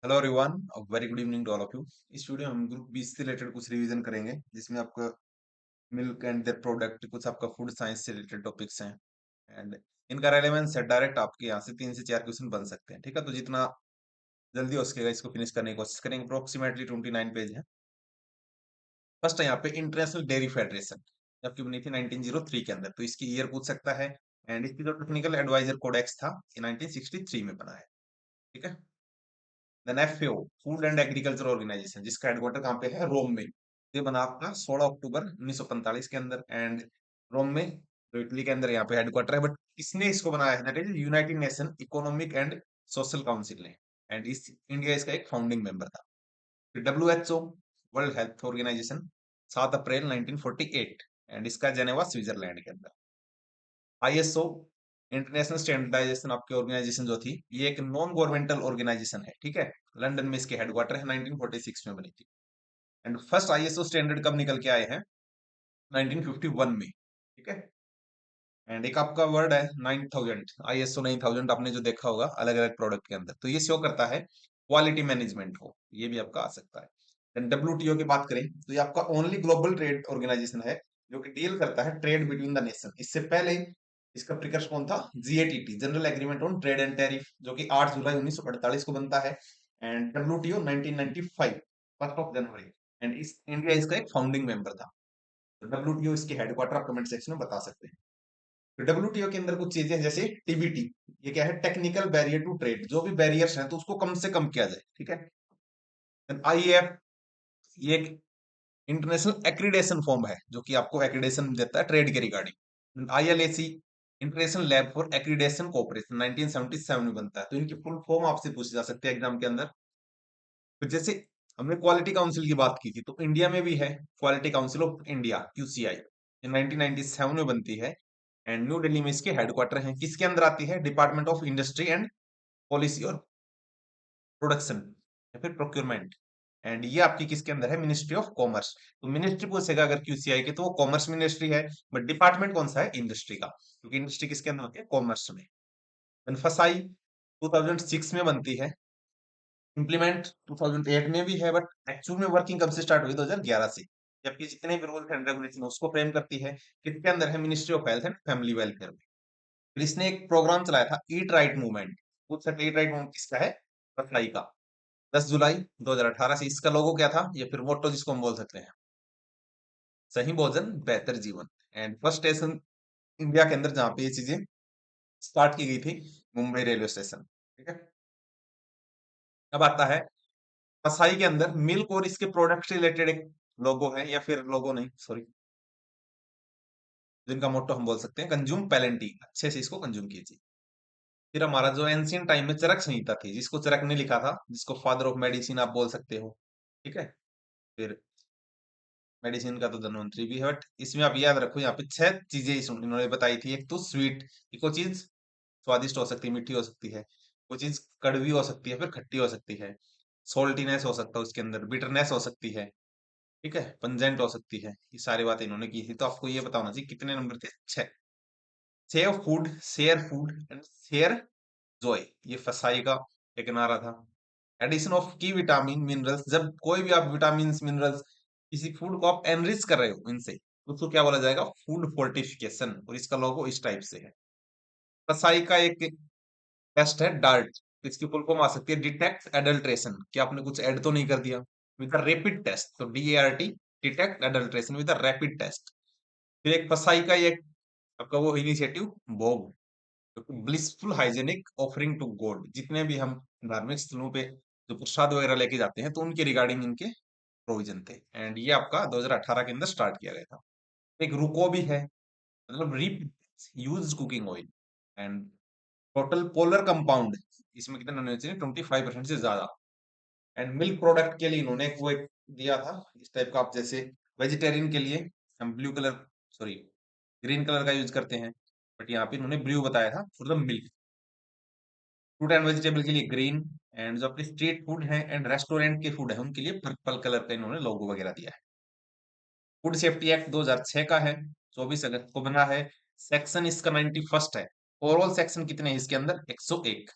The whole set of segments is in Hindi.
Hello everyone, very good evening to all of you. इस वीडियो में हम ग्रुप बी से रिलेटेड कुछ रिवीजन करेंगे, जिसमें आपका मिल्क एंड देयर प्रोडक्ट, कुछ आपका फूड साइंस से रिलेटेड टॉपिक्स हैं। एंड इनका रेलेवेंस है डायरेक्ट आपके यहाँ से 3 से 4 क्वेश्चन बन सकते हैं। ठीक है, तो जितना जल्दी हो सकेगा इसको फिनिश करने की कोशिश करेंगे। अप्रोक्सीमेटली 29 पेज है। फर्स्ट है यहाँ पे इंटरनेशनल डेयरी फेडरेशन, जबकि बनी थी 1903 के अंदर, तो इसकी ईयर पूछ सकता है। एंड इसकी जो टेक्निकल एडवाइजर कोडेक्स था, ये 1963 में बना है। ठीक है। Then FAO, food and agriculture organization, जिसका हेडक्वार्टर कहाँ पे है? रोम में। ये बना आपका 16 अक्टूबर 1945 के अंदर। एंड रोम में, जो इटली के अंदर यहाँ पे हेडक्वार्टर है, बट किसने इसको बनाया है? That is United Nation Economic and Social Council ने। एंड इस इंडिया इसका एक फाउंडिंग मेंबर था। फिर WHO, World Health Organization, 7 April 1948, and इसका जेनेवा स्विट्जरलैंड के अंदर। आईएसओ, इंटरनेशनल स्टैंडर्डाइजेशन आपकी ऑर्गेनाइजेशन जो थी, ये एक नॉन गवर्नमेंटल ऑर्गेनाइजेशन है। ठीक है। लंदन में इसके हेडक्वार्टर है, 1946 में बनी थी। एंड फर्स्ट आईएसओ स्टैंडर्ड कब निकल के आए हैं? 1951 में। ठीक है। एंड एक आपका वर्ड है 9000, आईएसओ 9000, आपने जो देखा होगा अलग अलग प्रोडक्ट के अंदर, तो ये शो करता है क्वालिटी मैनेजमेंट को। ये भी आपका आ सकता है। देन डब्ल्यूटीओ की बात करें तो ये आपका ओनली ग्लोबल ट्रेड ऑर्गेनाइजेशन है, जो कि डील करता है ट्रेड बिटवीन द नेशन। इससे पहले इसका प्रिकर्सर कौन था? GATT, general agreement on trade and tariff, जो कि 8 जुलाई 1948 को बनता है। And WTO 1995, 1 January. एंड इस इंडिया इसका एक फाउंडिंग मेंबर था। तो डब्ल्यूटीओ इसके हेडक्वार्टर आप कमेंट सेक्शन में बता सकते हैं। तो डब्ल्यूटीओ के अंदर कुछ चीजें हैं, जैसे टीबीटी, ये क्या है? टेक्निकल बैरियर टू ट्रेड, जो भी बैरियर्स हैं तो उसको कम से कम किया जाए। ठीक है। आईएएफ, ये एक इंटरनेशनल एक्रीडेशन फॉर्म है, जो कि आपको एक्रीडेशन देता है ट्रेड के regarding. ILAC, international lab for accreditation cooperation, 1977 में बनता है। तो इनकी फुल फॉर्म आपसे पूछी जा सकती है एग्जाम के अंदर। तो जैसे हमने क्वालिटी काउंसिल की बात की थी, तो इंडिया में भी है quality council of India, QCI, 1997 में बनती है। एंड न्यू दिल्ली में इसके हेडक्वार्टर हैं। किसके अंदर आती है? Department of industry and policy और प्रोडक्शन, या फिर प्रोक्योरमेंट। एंड ये आपकी किसके अंदर है? Ministry of commerce. तो मिनिस्ट्री पूछेगा अगर क्यूसीआई के, तो वो कॉमर्स मिनिस्ट्री है। बट डिपार्टमेंट कौन सा है? इंडस्ट्री का, क्योंकि इंडस्ट्री किसके अंदर होती है? कॉमर्स में। फसाई 2006 में बनती है। इम्प्लीमेंट 2008 में भी है, बट एक्चुअल में वर्किंग कब से स्टार्ट हुई? 2011 से। जबकि जितने भी रूल्स एंड रेगुलेशन उसको फ्रेम करती है किसके अंदर है? Ministry of health and family welfare में। फिर इसने एक प्रोग्राम चलाया था, ईट राइट मूवमेंट। पूछ सकते ईट राइट मूवमेंट किसका है? फसाई का। 10 जुलाई 2018 से। इसका लोगो क्या था, या फिर मोटो जिसको हम बोल सकते हैं? सही भोजन बेहतर जीवन। एंड फर्स्ट स्टेशन इंडिया के अंदर जहां पे ये चीजें स्टार्ट की गई थी, मुंबई रेलवे स्टेशन। ठीक है। अब आता है कसाई के अंदर मिल्क और इसके प्रोडक्ट से रिलेटेड एक लोगो है, या फिर लोगो नहीं, सॉरी, जिनका मोटो हम बोल सकते हैं कंज्यूम पैलेंटी, अच्छे से इसको कंज्यूम कीजिए। फिर हमारा जो एंशियंट टाइम में चरक संहिता थी, जिसको चरक ने लिखा था, जिसको फादर ऑफ मेडिसिन आप बोल सकते हो। ठीक है। फिर मेडिसिन का तो धन्वंतरी भी है, बट इसमें आप याद रखो, यहाँ पे 6 चीजें इन्होंने बताई थी। एक तो स्वीट, एक वो चीज स्वादिष्ट हो सकती है, मीठी हो सकती है। वो चीज कड़वी हो सकती है, फिर खट्टी हो सकती है। सोल्टीनेस हो सकता है उसके अंदर, बिटरनेस हो सकती है। ठीक है, पंजेंट हो सकती है। ये सारी बातें इन्होंने की थी। तो आपको ये बताना चाहिए कितने नंबर थे? 6। Save food, share food and share Joy, ये फसाई का एक नारा था। एडिशन ऑफ की विटामिन मिनरल्स, जब कोई भी आप विटामिन मिनरल्स किसी फूड को आप एनरिच कर रहे हो इनसे, तो उसको क्या बोला जाएगा? Food fortification. और इसका लोगो इस टाइप से है। फसाई का एक टेस्ट है डार्ट, इसकी फुल फॉर्म आ सकती है डिटेक्ट एडल्ट्रेशन, कि आपने कुछ ऐड तो नहीं कर दिया, विद रैपिड टेस्ट। तो DART, detect adulteration with rapid test. फिर एक फसाई का एक आपका वो initiative Bhog, blissful hygienic offering to god, जितने भी हम धार्मिक स्थलों पे जो प्रसाद वगैरह लेके जाते हैं, तो उनके रिगार्डिंग इनके प्रोविजन थे। एंड ये आपका 2018 के अंदर स्टार्ट किया गया था। एक रुको भी है, मतलब रीप use cooking oil. And total polar compound, इसमें कितना होना चाहिए? 25% से ज्यादा। एंड मिल्क प्रोडक्ट के लिए इन्होंने एक वो एक दिया था इस टाइप का, आप जैसे वेजिटेरियन के लिए हम blue colour, sorry, green colour का यूज करते हैं, बट यहाँ पे इन्होंने ब्लू बताया था for the milk. Fruit and vegetable के लिए ग्रीन। एंड जो अपने स्ट्रीट फूड है एंड रेस्टोरेंट के फूड है, उनके लिए पर्पल कलर का इन्होंने लोगो वगैरह दिया है। फूड सेफ्टी एक्ट 2006 का है, 24 अगस्त को बना है। सेक्शन इसका 91st है। ओवरऑल सेक्शन कितने हैं इसके अंदर? 101।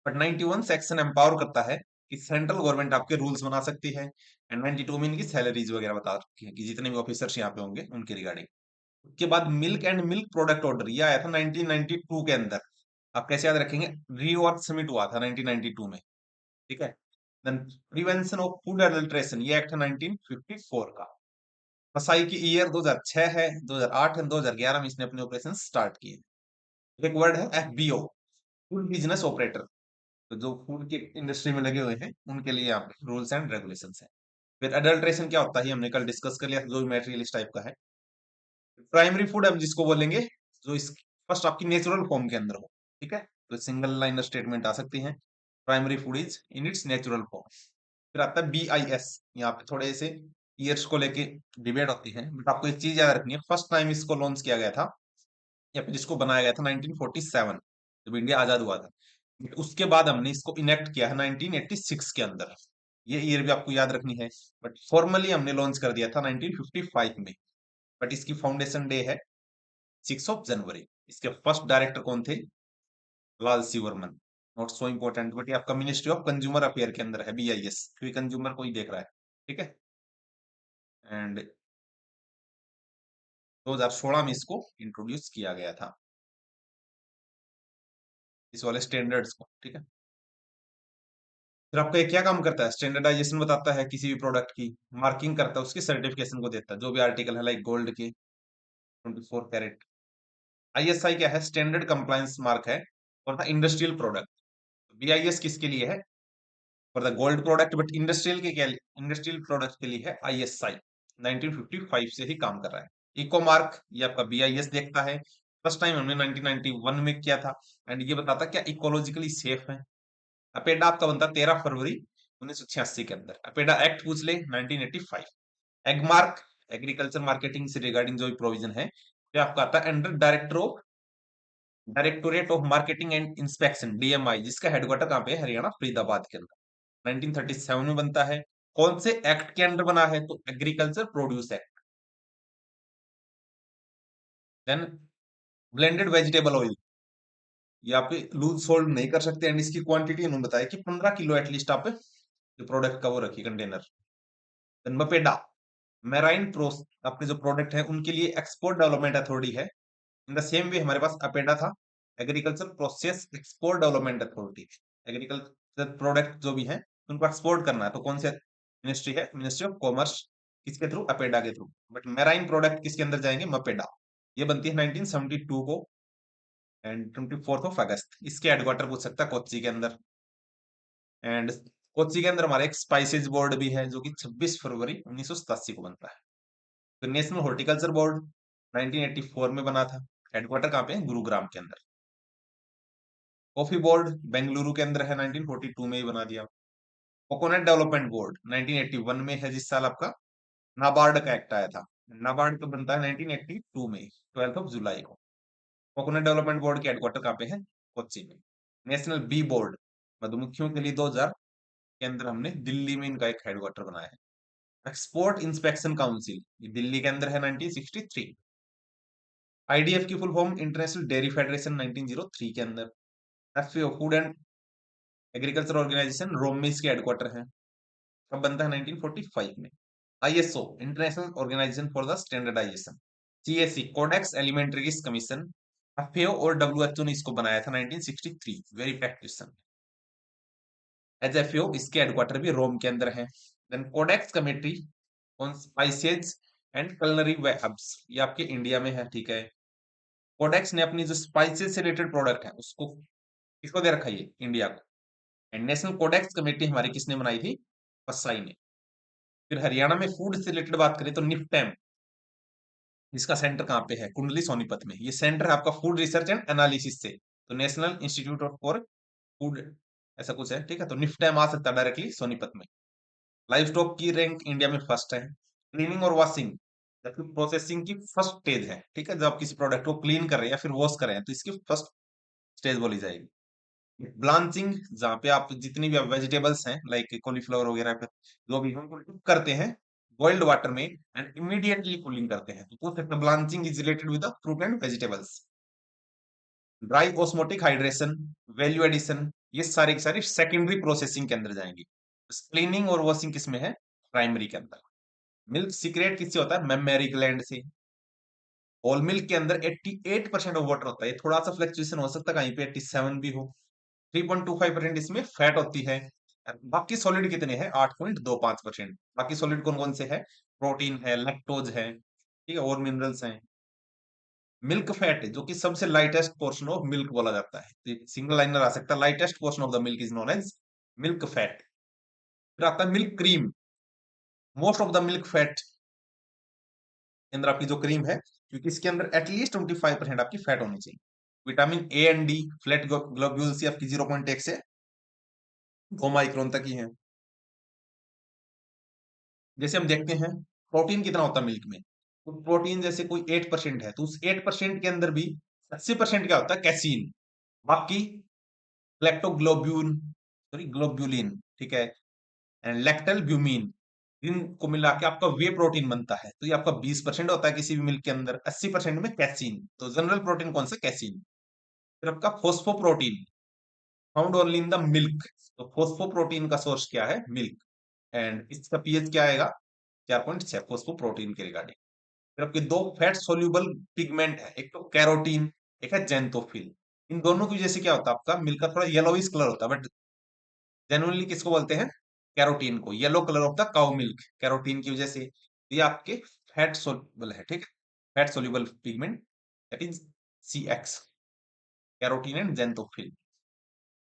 बट 91 सेक्शन एम्पावर करता है कि सेंट्रल गवर्नमेंट आपके रूल्स बना सकती है, एंड 92 में इनकी सैलरीज वगैरह बता रखी है कि जितने भी ऑफिसर्स यहाँ पे होंगे उनके रिगार्डिंग। उसके बाद milk and milk product order, ये आया था 1992 के अंदर। आप कैसे याद रखेंगे, रियो अर्थ समिट हुआ था 1992 में, ठीक है। Then prevention of food adulteration, ये एक्ट है 1954 का। फसाई की ईयर 2006 है, 2008 है, 2011 में इसने अपने ऑपरेशन स्टार्ट किए। एक वर्ड है एफबीओ, फूड बिजनेस ऑपरेटर, तो जो फूड की इंडस्ट्री में लगे हुए हैं उनके लिए यहाँ पे रूल्स एंड रेगुलेशंस हैं। फिर अडल्ट्रेशन क्या होता है, हमने कल डिस्कस कर लिया, जो मटेरियल इस टाइप का है। प्राइमरी फूड हम जिसको बोलेंगे जो इस फर्स्ट आपकी नेचुरल फॉर्म के अंदर हो, ठीक है, तो सिंगल लाइनर स्टेटमेंट आ सकती है, primary food is in its natural form. फिर आता है BIS, यहाँ पे थोड़े से ईयर्स को लेके डिबेट होती है, बट आपको एक चीज याद रखनी है, फर्स्ट टाइम इसको लॉन्च किया गया था या फिर जिसको बनाया गया था 1947, जब इंडिया आजाद हुआ था। बट उसके बाद हमने इसको इनेक्ट किया है 1986 के अंदर, ये ईयर भी आपको याद रखनी है। बट फॉर्मली हमने लॉन्च कर दिया था 1955 में। बट इसकी फाउंडेशन डे है 6 जनवरी। इसके फर्स्ट डायरेक्टर कौन थे, लाल सिवर्मन। नॉट सो इंपॉर्टेंट, बट ये आपका मिनिस्ट्री ऑफ कंज्यूमर अफेयर के अंदर है, BIS, क्योंकि कंज्यूमर को ही देख रहा है, ठीक है। एंड 2016 में इसको इंट्रोड्यूस किया गया था, इस वाले स्टैंडर्ड्स को, ठीक है। फिर आपका ये क्या काम करता है, स्टैंडर्डाइजेशन बताता है किसी भी प्रोडक्ट की, मार्किंग करता है, उसकी सर्टिफिकेशन को देता है, जो भी आर्टिकल है लाइक गोल्ड की 24 कैरेट। ISI क्या है, स्टैंडर्ड कंप्लायंस मार्क है for the industrial product. BIS किसके लिए है, for the gold product, but industrial के क्या, इंडस्ट्रियल प्रोडक्ट के लिए है ISI। 1955 से ही काम कर रहा है। इको मार्क, ये आपका BIS देखता है, फर्स्ट टाइम हमने 1991 में किया था, एंड ये बताता क्या इकोलॉजिकली सेफ है। अपेडा आपका बनता 13 फरवरी 1986 के अंदर, अपेडा एक्ट पूछ ले 1985। एग मार्क, एग्रीकल्चर मार्केटिंग से रिगार्डिंग जो भी प्रोविजन है, ये आपका आता है under directorate of marketing and inspection, DMI, जिसका हेडक्वार्टर कहाँ पे है, हरियाणा फरीदाबाद के अंदर। 1937 में बनता है। कौन से एक्ट के अंडर बना है, तो agriculture produce act. Then blended vegetable oil, ये आप लूज सोल्ड नहीं कर सकते, एंड इसकी क्वांटिटी उन्होंने बताया कि 15 किलो एटलीस्ट आप जो प्रोडक्ट का वो रखिए कंटेनर। देन मपेडा, मेराइन प्रोस, अपने जो प्रोडक्ट है उनके लिए एक्सपोर्ट डेवलपमेंट अथॉरिटी है। इन द सेम वे हमारे पास अपेडा था, agriculture process export development authority. Agriculture product जो भी है उनको एक्सपोर्ट करना है, तो कौन से मिनिस्ट्री है, मिनिस्ट्री ऑफ कॉमर्स, किसके थ्रू, अपेडा के थ्रू। बट मेराइन प्रोडक्ट किसके अंदर जाएंगे, मपेडा। ये बनती है 1972 को, एंड 24 अगस्त इसके हेडक्वार्टर पूछ सकता है कोच्चि के अंदर। एंड कोच्चि के अंदर हमारा एक स्पाइसेज बोर्ड भी है जो कि 26 फरवरी 1987 को बनता है। तो नेशनल हॉर्टिकल्चर बोर्ड 1984 में बना था, हेडक्वार्टर कहाँ पे है, गुरुग्राम के अंदर। कॉफी बोर्ड बेंगलुरु के अंदर है, 1942 में ही बना दिया। कोकोनट डेवलपमेंट बोर्ड 1981 में है, जिस साल आपका नाबार्ड का एक्ट आया था। नाबार्ड तो बनता है 1982 में, 12 जुलाई को। कोकोनट डेवलपमेंट बोर्ड के हेडक्वार्टर कहाँ पे है, कोच्चि में। नेशनल बी बोर्ड, मधुमक्खियों के लिए 2000 के अंदर हमने दिल्ली में इनका एक हेडक्वार्टर बनाया है। एक्सपोर्ट इंस्पेक्शन काउंसिल, ये दिल्ली के अंदर है 1963। IDF की full form international dairy federation 1903 के अंदर। FAO food and agriculture organization Rome में इसके हेडक्वार्टर है, कब बनता है, 1945 में। ISO international organization for the standardization. CAC codex alimentarius commission. FAO और WHO ने इसको बनाया था 1963, very fact question. As FAO इसके हेडक्वार्टर भी रोम के अंदर है। Then codex committee on spices and culinary herbs, ये आपके इंडिया में है, ठीक है। कोडेक्स ने अपनी जो स्पाइसेस से रिलेटेड प्रोडक्ट है उसको किसको दे रखा है, ये इंडिया को। एंड नेशनल कोडेक्स कमेटी हमारी किसने बनाई थी, पसाई ने। फिर हरियाणा में फूड से रिलेटेड बात करें तो निफ्टैम, इसका सेंटर कहाँ पे है, कुंडली सोनीपत में। ये सेंटर है आपका फूड रिसर्च एंड एनालिसिस से, तो national institute of for food ऐसा कुछ है, ठीक है। तो निफ्टैम आ सकता है डायरेक्टली सोनीपत में। लाइव स्टॉक की रैंक इंडिया में फर्स्ट है। क्लीनिंग और वॉशिंग, जबकि प्रोसेसिंग की फर्स्ट स्टेज है, ठीक है, जब आप किसी प्रोडक्ट को क्लीन कर रहे हैं या फिर वॉश कर रहे हैं तो इसकी फर्स्ट स्टेज बोली जाएगी। ब्लांचिंग, जहाँ पे आप जितनी भी आप वेजिटेबल्स हैं लाइक कॉलीफ्लावर वगैरह पे जो भी हैं, उनको डिप करते हैं बॉइल्ड वाटर में एंड इमीडिएटली कूलिंग करते हैं, तो पूछ सकते हैं blanching is related with the fruit and vegetables. Dry osmotic hydration, value addition, ये सारी की सारी सेकेंडरी प्रोसेसिंग के अंदर जाएंगी। स्प्लीनिंग और वॉशिंग किसमें है? प्राइमरी के अंदर। मिल्क सीक्रेट किससे होता है? मेमरी ग्लैंड से। होल मिल्क के अंदर 88% ऑफ वाटर होता है। ये थोड़ा सा फ्लक्चुएशन हो सकता है, कहीं पे 87 भी हो। 3.25% इसमें फैट होती है। बाकी सॉलिड कितने हैं? 8.25%। बाकी सॉलिड कौन कौन से है? प्रोटीन है, लैक्टोज है, ठीक है, और मिनरल्स हैं। मिल्क फैट जो कि सबसे लाइटेस्ट पोर्शन ऑफ मिल्क बोला जाता है, तो सिंगल लाइनर आ सकता है, lightest portion of the milk is known as milk fat. फिर आता है milk cream. Most of the milk fat के अंदर आपकी जो क्रीम है, क्योंकि इसके अंदर एटलीस्ट 25% आपकी फैट होनी चाहिए। Vitamin A and D flat globules आपकी 0.1 से 2 माइक्रोन तक ही है। जैसे हम देखते हैं प्रोटीन कितना होता है मिल्क में, तो प्रोटीन जैसे कोई 8% है, तो उस 8% के अंदर भी 80% क्या होता है? कैसीन। बाकी लैक्टोग्लोब्यूल, सॉरी ग्लोब्यूलिन, ठीक है, एंड लैक्टल ब्यूमिन, इनको मिला के आपका वे प्रोटीन बनता है। तो ये आपका 20% होता है किसी भी मिल्क के अंदर, 80% में कैसीन। तो जनरल प्रोटीन कौन सा? कैसीन। फिर आपका phosphoprotein found only in the milk. तो फोस्फोप्रोटीन का सोर्स क्या है? मिल्क। एंड इसका पीएच क्या आएगा? 4.6 फोस्फोप्रोटीन के रिगार्डिंग। फिर आपके दो फैट सोल्यूबल पिगमेंट है, एक तो कैरोटीन, एक है जेंथोफिल। इन दोनों की वजह से क्या होता है? आपका मिल्क का थोड़ा येलोइश कलर होता है, बट जेनुअनली किसको बोलते हैं? कैरोटीन को। Yellow colour of the cow milk, carotene की वजह से। तो ये आपके फैट सोल्यूबल है, ठीक है, fat soluble pigment, that is CX, carotene and xanthophyll.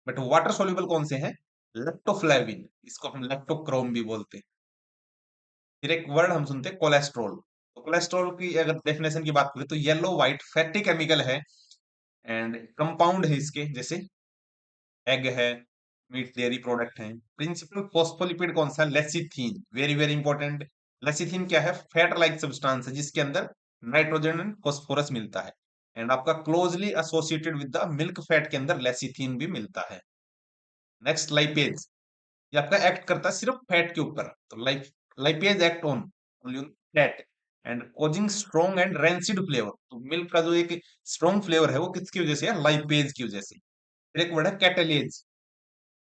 But water soluble कौन से हैं? लेप्टोफ्लेविन, इसको हम लेप्टोक्रोम भी बोलते हैं। फिर एक वर्ड हम सुनते हैं कोलेस्ट्रॉल। तो कोलेस्ट्रॉल की अगर डेफिनेशन की बात करें तो येलो व्हाइट फैटी केमिकल है, एंड कंपाउंड है इसके, जैसे एग है, मीट डेयरी प्रोडक्ट है। प्रिंसिपल फॉस्फोलिपिड कौन सा? लेसिथीन, वेरी वेरी इंपॉर्टेंट। लेसिथीन क्या है? फैट लाइक सब्सटेंस है जिसके अंदर नाइट्रोजन एंड फॉस्फोरस मिलता है, एंड आपका closely associated with the milk fat के अंदर लेसिथीन भी मिलता है। नेक्स्ट लाइपेज, ये आपका एक्ट करता है सिर्फ फैट के ऊपर। तो lipase act on only on fat and causing strong and rancid flavour. तो मिल्क का जो एक स्ट्रॉन्ग फ्लेवर है वो किसकी वजह से है? लाइपेज की वजह से। फिर एक वर्ड है कैटालेज।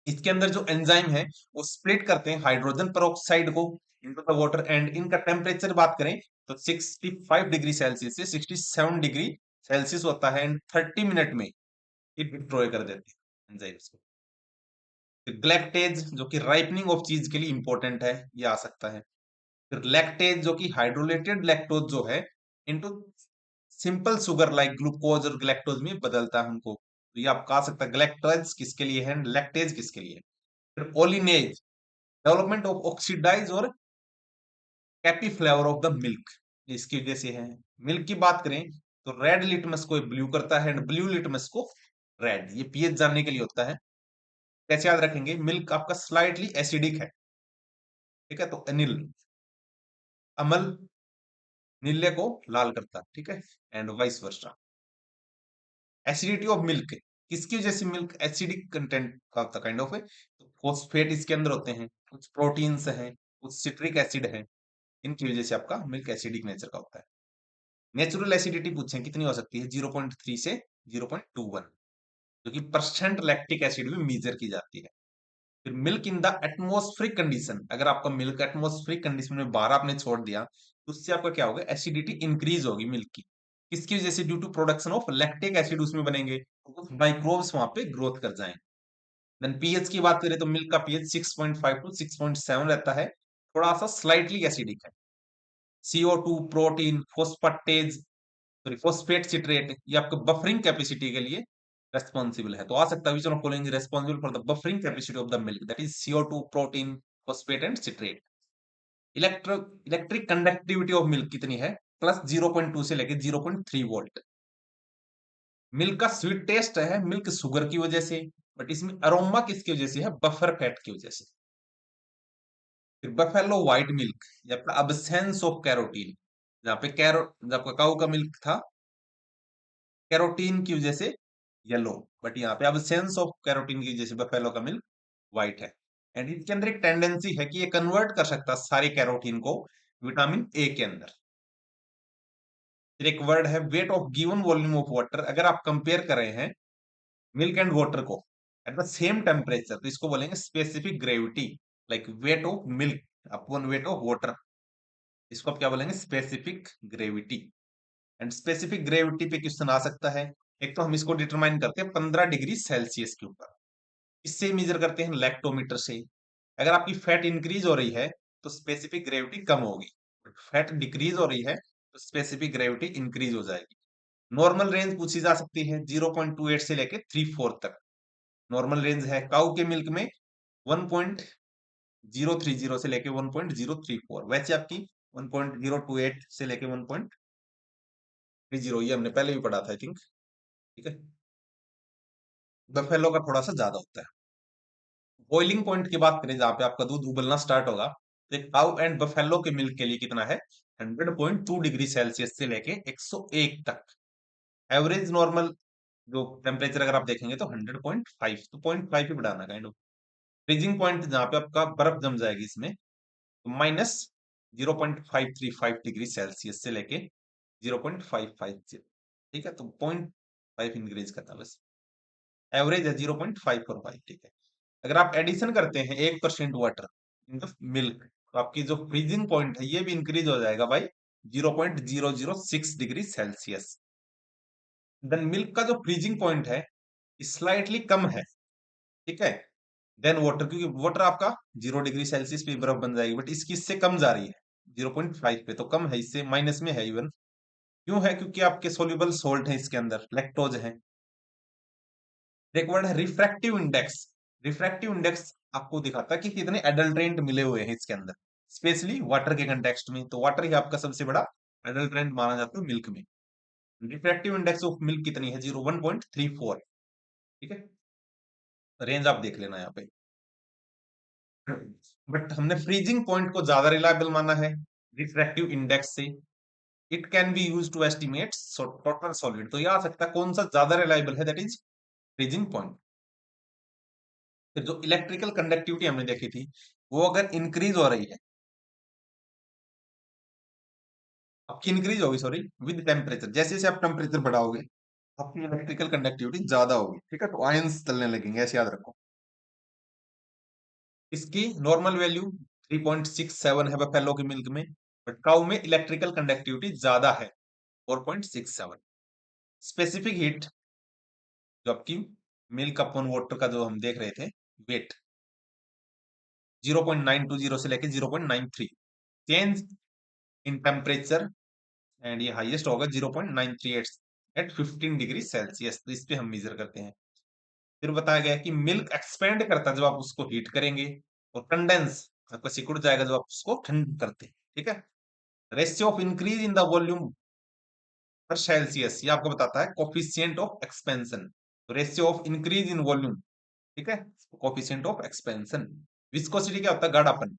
इसके अंदर जो एंजाइम है वो स्प्लिट करते हैं हाइड्रोजन पेरोक्साइड को इनटू द वाटर, एंड इनका टेम्परेचर बात करें तो 65 डिग्री सेल्सियस से 67 डिग्री सेल्सियस होता है, एंड 30 मिनट में ये डिस्ट्रॉय कर देते हैं एंजाइम्स को। ग्लैक्टेज जो कि राइपनिंग ऑफ चीज के लिए इंपॉर्टेंट है, ये आ सकता है। फिर लैक्टेज जो कि हाइड्रोलेटेड लैक्टोज जो है into simple sugar like glucose और ग्लैक्टोज में बदलता है हमको, तो ये आपका आ सकता है। ग्लैक्टोज किसके लिए है? लैक्टेज किसके लिए है? फिर ओलिनेज, डेवलपमेंट ऑफ ऑक्सीडाइज और कैपी फ्लेवर ऑफ द मिल्क, इसकी वजह से है। मिल्क की बात करें तो रेड लिटमस को ब्लू करता है, एंड ब्लू लिटमस को रेड। ये पीएच जानने के लिए होता है। कैसे याद रखेंगे? मिल्क आपका स्लाइटली एसिडिक है, ठीक है, तो अनिल, अमल नीले को लाल करता, ठीक है, and vice versa. Acidity of milk किसकी वजह से मिल्क एसिडिक कंटेंट का होता, काइंड ऑफ है, तो फॉस्फेट इसके अंदर होते हैं, कुछ प्रोटीन्स हैं, कुछ सिट्रिक एसिड है, इनकी वजह से आपका मिल्क एसिडिक नेचर का होता है। नेचुरल एसिडिटी पूछें कितनी हो सकती है? 0.3 से 0.21, जो कि परसेंट लैक्टिक एसिड भी मेजर की जाती है। फिर milk in the atmospheric condition, अगर आपका मिल्क एटमोस्फेरिक कंडीशन में बाहर आपने छोड़ दिया तो उससे आपका क्या होगा? एसिडिटी इंक्रीज होगी मिल्क की। किसकी वजह से? Due to production of lactic acid उसमें बनेंगे, माइक्रोब्स वहां पे ग्रोथ कर जाएं। देन पीएच की बात करें तो मिल्क का पीएच 6.5 टू 6.7 रहता है, थोड़ा सा स्लाइटली एसिडिक है। CO2 protein फोस्फेटेज, sorry phosphate citrate, ये आपको बफरिंग कैपेसिटी के लिए रेस्पॉन्सिबल है। तो आ सकता है which one of following responsible for the buffering capacity of the milk, that is CO2 protein phosphate and citrate. Electric conductivity of milk कितनी है? +0.2 से लेके 0.3 वोल्ट। मिल्क का स्वीट टेस्ट है मिल्क शुगर की वजह से, बट इसमें अरोमा किसकी वजह से है? बफर फैट की वजह से। फिर बफेलो व्हाइट मिल्क, या आपका अब्सेंस ऑफ कैरोटीन, जहाँ पे जब काऊ का मिल्क था कैरोटीन की वजह से येलो, बट यहाँ पे अब्सेंस ऑफ कैरोटीन की वजह से बफेलो का मिल्क व्हाइट है। एंड इसके अंदर एक टेंडेंसी है कि ये कन्वर्ट कर सकता है सारे कैरोटीन को विटामिन ए के अंदर। फिर एक वर्ड है weight of given volume of water, अगर आप कंपेयर कर रहे हैं मिल्क एंड वाटर को, एट द सेम टेम्परेचर, तो इसको बोलेंगे specific gravity, like weight of milk upon weight of water, इसको आप क्या बोलेंगे, specific gravity. And specific gravity पे क्वेश्चन आ सकता है। एक तो हम इसको डिटरमाइन करते हैं 15 डिग्री सेल्सियस के ऊपर, इससे मेजर करते हैं लैक्टोमीटर से। अगर आपकी फैट इंक्रीज हो रही है तो स्पेसिफिक ग्रेविटी कम होगी, फैट डिक्रीज हो रही है तो स्पेसिफिक ग्रेविटी इंक्रीज हो जाएगी। नॉर्मल रेंज पूछी जा सकती है 0.28 से लेके 3/4 तक। नॉर्मल रेंज है काउ के मिल्क में 1.030 से लेके 1.034, वैसे आपकी 1.028 से लेके 1.30, ये हमने पहले भी पढ़ा था आई थिंक। ठीक है, बफेलो का थोड़ा सा ज्यादा होता है। बॉइलिंग पॉइंट की बात करें जहां पे आपका दूध उबलना स्टार्ट होगा, तो काउ एंड बफेलो के मिल्क के लिए कितना है, 100.2 डिग्री सेल्सियस से लेके 101 तक। एवरेज नॉर्मल जो टेम्परेचर अगर आप देखेंगे तो 100.5, तो 0.5 ही बढ़ाना काइंड ऑफ। फ्रीजिंग पॉइंट जहां पे आपका बर्फ जम जाएगी इसमें, तो -0.535 डिग्री सेल्सियस से लेके 0.550। ठीक है, तो 0.5 इंक्रीज करना बस। एवरेज है 0.545। ठीक है, अगर आप एडिशन करते हैं 1% वाटर इन द मिल्क, तो आपकी जो फ्रीजिंग पॉइंट है ये भी इंक्रीज हो जाएगा by 0.006 degree Celsius. Then milk का जो फ्रीजिंग पॉइंट है स्लाइटली कम है, ठीक है, देन वाटर, क्योंकि वाटर आपका 0 डिग्री सेल्सियस पे बर्फ बन जाएगी, बट इसकी इससे कम जा रही है 0.5 पे, तो कम है, इससे माइनस में है इवन। क्यों है, क्योंकि आपके सोल्यूबल सोल्ट है इसके अंदर, लैक्टोज है। एक वर्ड है रिफ्रैक्टिव इंडेक्स। रिफ्रैक्टिव इंडेक्स आपको दिखाता है कि कितने एडल्ट्रेंट मिले हुए हैं इसके अंदर, स्पेशली वाटर के कंटेक्स्ट में, तो वाटर ही आपका सबसे बड़ा एडल्ट्रेंट माना जाता है मिल्क में। रिफ्रैक्टिव इंडेक्स ऑफ मिल्क कितनी है, 1.34। ठीक है, रेंज आप देख लेना यहाँ पे। बट हमने फ्रीजिंग पॉइंट को ज्यादा रिलायबल माना है रिफ्रैक्टिव इंडेक्स से। It can be use to estimate total solid, तो ये आ सकता है कौन सा ज्यादा रिलायबल है, दैट इज फ्रीजिंग पॉइंट। फिर जो इलेक्ट्रिकल कंडक्टिविटी हमने देखी थी, वो अगर इंक्रीज हो रही है, आपकी इंक्रीज होगी सॉरी विद टेम्परेचर, जैसे जैसे आप टेम्परेचर बढ़ाओगे आपकी इलेक्ट्रिकल कंडक्टिविटी ज्यादा होगी। ठीक है, तो आयंस चलने लगेंगे, ऐसे याद रखो। इसकी नॉर्मल वैल्यू 3.67 है बफेलो के मिल्क में, बट काउ में इलेक्ट्रिकल कंडक्टिविटी ज्यादा है 4.67। स्पेसिफिक हीट जो आपकी मिल्क अपॉन वाटर का जो हम देख रहे थे, वेट 0.920 से लेके 0.93, चेंज इन टेम्परेचर, एंड ये हाईएस्ट होगा 0.938 एट 15 डिग्री सेल्सियस, तो इस पे हम मेजर करते हैं। फिर बताया गया कि मिल्क एक्सपेंड करता है जब आप उसको हीट करेंगे, और कंडेंस आपका सिकुड़ जाएगा जब आप उसको ठंड करते हैं। ठीक है, ratio of increase in the volume पर सेल्सियस, ये आपको बताता है coefficient of expansion, ratio of increase in volume. ठीक है, कोफिशिएंट ऑफ एक्सपेंशन। विस्कोसिटी क्या होता है, गाढ़ापन,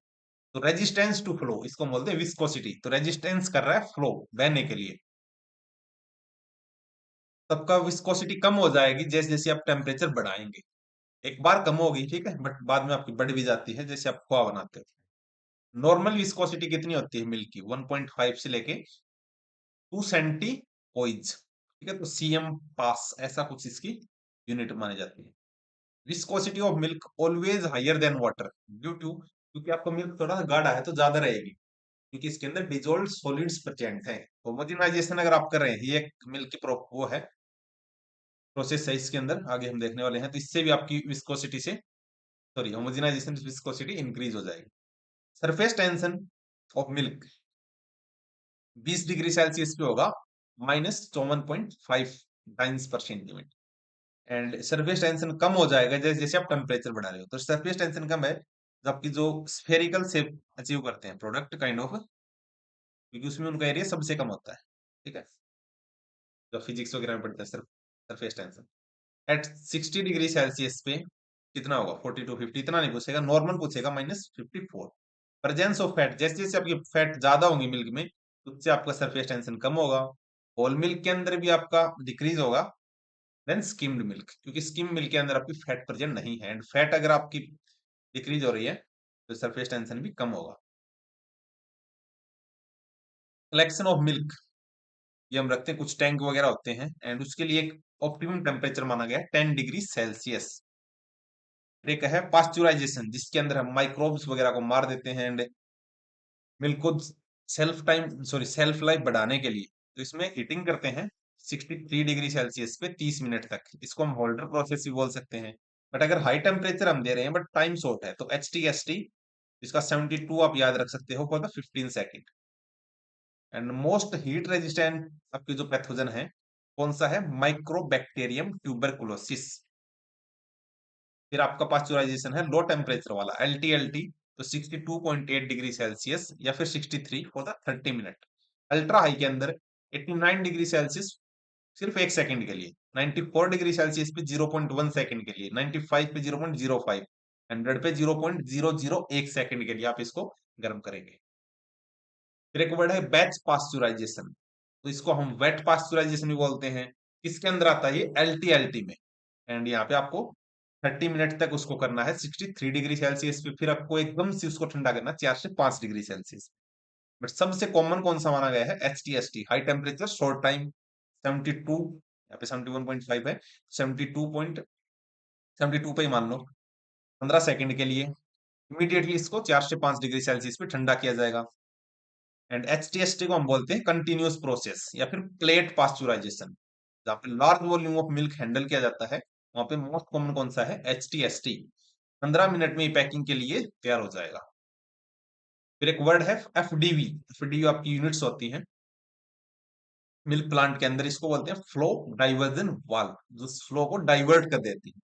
तो रेजिस्टेंस टू फ्लो इसको बोलते हैं विस्कोसिटी, तो रेजिस्टेंस कर रहा है फ्लो बहने के लिए, सबका विस्कोसिटी कम हो जाएगी जैसे जैसे आप टेम्परेचर बढ़ाएंगे। एक बार कम होगी, ठीक है, बट बाद में आपकी बढ़ भी जाती है जैसे आप खोआ बनाते हो। नॉर्मल विस्कोसिटी कितनी होती है मिल्क की, 1.5 से लेके 2 सेंटीपोइज। ठीक है, तो सीएम पास ऐसा कुछ इसकी यूनिट मानी जाती है। Viscosity of milk always higher than water due to, क्योंकि आपका मिल्क थोड़ा गाढ़ा है तो ज्यादा रहेगी, क्योंकि इसके अंदर डिजोल्व सॉलिड्स प्रेजेंट है। होमोजेनाइजेशन अगर आप कर रहे हैं, ये एक मिल्क की वो है, प्रोसेस है इसके अंदर, आगे हम देखने वाले हैं, तो इससे भी आपकी विस्कोसिटी से, सॉरी, होमोजेनाइजेशन विस्कोसिटी इंक्रीज हो जाएगी। Surface tension of milk 20 degree Celsius पे होगा -54.5 टाइम्स पर सेंटीमीटर, एंड सरफेस टेंशन कम हो जाएगा जैसे जैसे आप टेम्परेचर बढ़ा रहे हो। तो सरफेस टेंशन कम है जबकि जो स्फेरिकल शेप अचीव करते हैं प्रोडक्ट काइंड ऑफ, क्योंकि उसमें उनका एरिया सबसे कम होता है। ठीक है, जो फिजिक्स वगैरह में पढ़ते हैं surface tension eight 60 degree Celsius पे कितना होगा, 40 to 50, इतना नहीं पूछेगा, नॉर्मल पूछेगा -54। प्रेजेंस ऑफ फैट, जैसे जैसे आपकी फैट ज्यादा होंगी मिल्क में, उससे आपका सरफेस टेंशन कम होगा। होल मिल्क के अंदर भी आपका डिक्रीज होगा। देन स्किम्ड मिल्क, क्योंकि स्किम मिल्क के अंदर आपकी फैट प्रेजेंट नहीं है, एंड फैट अगर आपकी डिक्रीज हो रही है तो सरफेस टेंशन भी कम होगा। कलेक्शन ऑफ मिल्क, ये हम रखते हैं, कुछ टैंक वगैरह होते हैं, एंड उसके लिए एक ऑप्टिमम टेम्परेचर माना गया है 10 डिग्री सेल्सियस। फिर एक है पास्चुराइजेशन, जिसके अंदर हम माइक्रोब्स वगैरह को मार देते हैं एंड मिल्क को सेल्फ लाइफ बढ़ाने के लिए तो इसमें हीटिंग करते हैं 63 डिग्री सेल्सियस पे 30 मिनट तक। इसको हम होल्डर प्रोसेस भी बोल सकते हैं। बट अगर हाई टेम्परेचर हम दे रहे हैं बट टाइम शॉर्ट है तो HTST, इसका 72 आप याद रख सकते हो for the 15 second. And most heat resistant आपकी जो पैथोजन है कौन सा है? Mycobacterium tuberculosis. फिर आपका पास्चुराइजेशन है लो टेम्परेचर वाला LTLT, तो 62.8 डिग्री सेल्सियस या फिर 63 for the 30 minute. Ultra high के अंदर 89 डिग्री सेल्सियस सिर्फ 1 सेकंड के लिए, 94 डिग्री सेल्सियस पे 0.1 सेकंड के लिए, 95 पे 0.05, 100 पे 0.001 सेकंड के लिए आप इसको गर्म करेंगे। फिर एक वर्ड है बैच पास्चुराइजेशन, तो इसको हम वेट पास्चुराइजेशन भी बोलते हैं। किसके अंदर आता है? ये LTLT में। एंड यहाँ पे आपको 30 मिनट तक उसको करना है 63 डिग्री सेल्सियस पे, फिर आपको एकदम से उसको ठंडा करना है 4 से 5 डिग्री सेल्सियस। बट सबसे कॉमन कौन सा माना गया है? HTST, high temperature short time 72, यहाँ पे 71.5 है, 72 पे ही मान लो 15 सेकंड के लिए। इमीडिएटली इसको 4 से 5 डिग्री सेल्सियस पे ठंडा किया जाएगा। एंड HTST को हम बोलते हैं कंटिन्यूअस प्रोसेस या फिर प्लेट पास्चुराइजेशन, जहाँ पे large volume of milk handle किया जाता है। वहां पे मोस्ट कॉमन कौन सा है? HTST। 15 मिनट में ही पैकिंग के लिए तैयार हो जाएगा। फिर एक वर्ड है FDV। FDV आपकी यूनिट्स होती हैं मिल्क प्लांट के अंदर, इसको बोलते हैं फ्लो डाइवर्जन वाल्व, जो फ्लो को डाइवर्ट कर देती है।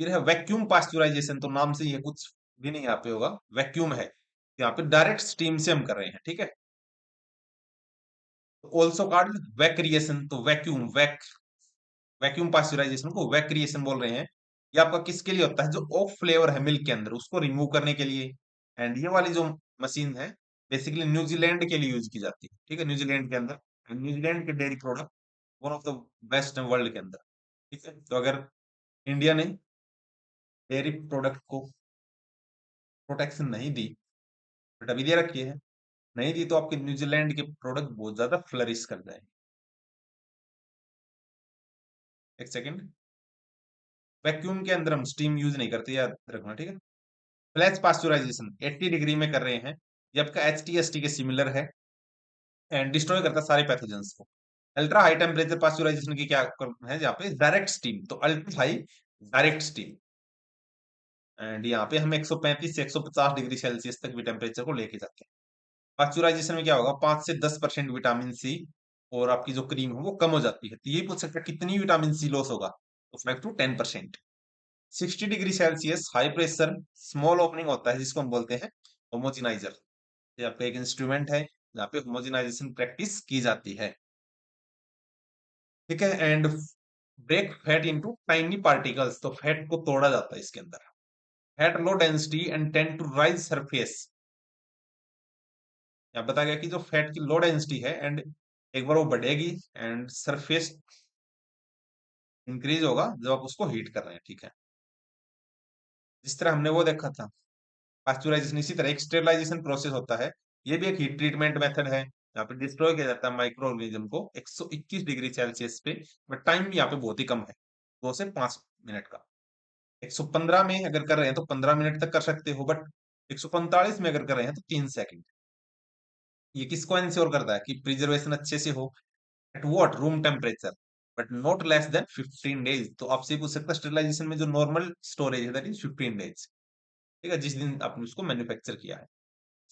फिर है वैक्यूम पास्चुराइजेशन, तो नाम से ये कुछ भी नहीं यहाँ पे होगा, वैक्यूम है, यहाँ पे डायरेक्ट स्टीम से हम कर रहे हैं, ठीक है। ऑल्सो कॉल्ड वैक्रिएशन, तो वैक्यूम पास्चुराइजेशन को वैक्रिएशन बोल रहे हैं। ये आपका किसके लिए होता है? जो ऑफ फ्लेवर है मिल्क के अंदर उसको रिमूव करने के लिए। एंड ये वाली जो मशीन है बेसिकली न्यूजीलैंड के लिए यूज की जाती है, ठीक है, न्यूजीलैंड के अंदर। न्यूजीलैंड के dairy product one of the best है वर्ल्ड के अंदर, ठीक है। तो अगर इंडिया ने डेयरी प्रोडक्ट को प्रोटेक्शन नहीं दी, बट अभी दे रखी है, नहीं दी, तो आपके न्यूजीलैंड के प्रोडक्ट बहुत ज्यादा फ्लरिश कर जाएंगे। एक सेकेंड, वैक्यूम के अंदर हम स्टीम यूज नहीं करते, याद रखना, ठीक है। फ्लैश पास्चुराइजेशन 80 डिग्री में कर रहे हैं, ये आपका HTST के सिमिलर है एंड डिस्ट्रॉय करता है सारे पैथोजेंस को। अल्ट्रा हाई टेम्परेचर पास्चुराइजेशन की क्या है? यहाँ पे डायरेक्ट स्टीम, तो ultra high direct steam. And यहाँ पे हम 135 से 150 डिग्री सेल्सियस तक भी टेम्परेचर को लेके जाते हैं। पास्चुराइजेशन में क्या होगा? 5 से 10% विटामिन सी और आपकी जो क्रीम है वो कम हो जाती है। तो ये पूछ सकते हैं कितनी विटामिन सी लॉस होगा? तो 5 to 10%। 60 degree Celsius high pressure small opening होता है, जिसको हम बोलते हैं होमोजिनाइजर। ये आपका एक इंस्ट्रूमेंट है जहाँ पे होमोजिनाइजेशन प्रैक्टिस की जाती है, ठीक है। And break fat into tiny particles, तो फैट को तोड़ा जाता है इसके अंदर। Fat low density and tend to rise surface, यहाँ बताया गया कि जो फैट की लो डेंसिटी है एंड एक बार वो बढ़ेगी एंड सरफेस इंक्रीज होगा जब आप उसको हीट कर रहे हैं, ठीक है। जिस तरह हमने वो देखा था पास्चुराइजेशन, इसी तरह एक स्टेरलाइजेशन प्रोसेस होता है। ये भी एक हीट ट्रीटमेंट मेथड है, यहाँ पे डिस्ट्रॉय किया जाता है माइक्रो ऑर्गेनिज्म को 121 डिग्री सेल्सियस पे। बट टाइम यहाँ पे बहुत ही कम है, 2 से 5 मिनट का। 115 में अगर कर रहे हैं तो 15 मिनट तक कर सकते हो, बट 145 में अगर कर रहे हैं तो 3 सेकंड। ये किसको इंश्योर करता है कि प्रिजर्वेशन अच्छे से हो? At what room temperature, but not less than 15 days. तो आपसे पूछ सकता है स्टेरिलाइजेशन में जो नॉर्मल स्टोरेज है दैट इज 15 डेज, ठीक है, जिस दिन आपने उसको मैन्युफैक्चर किया है।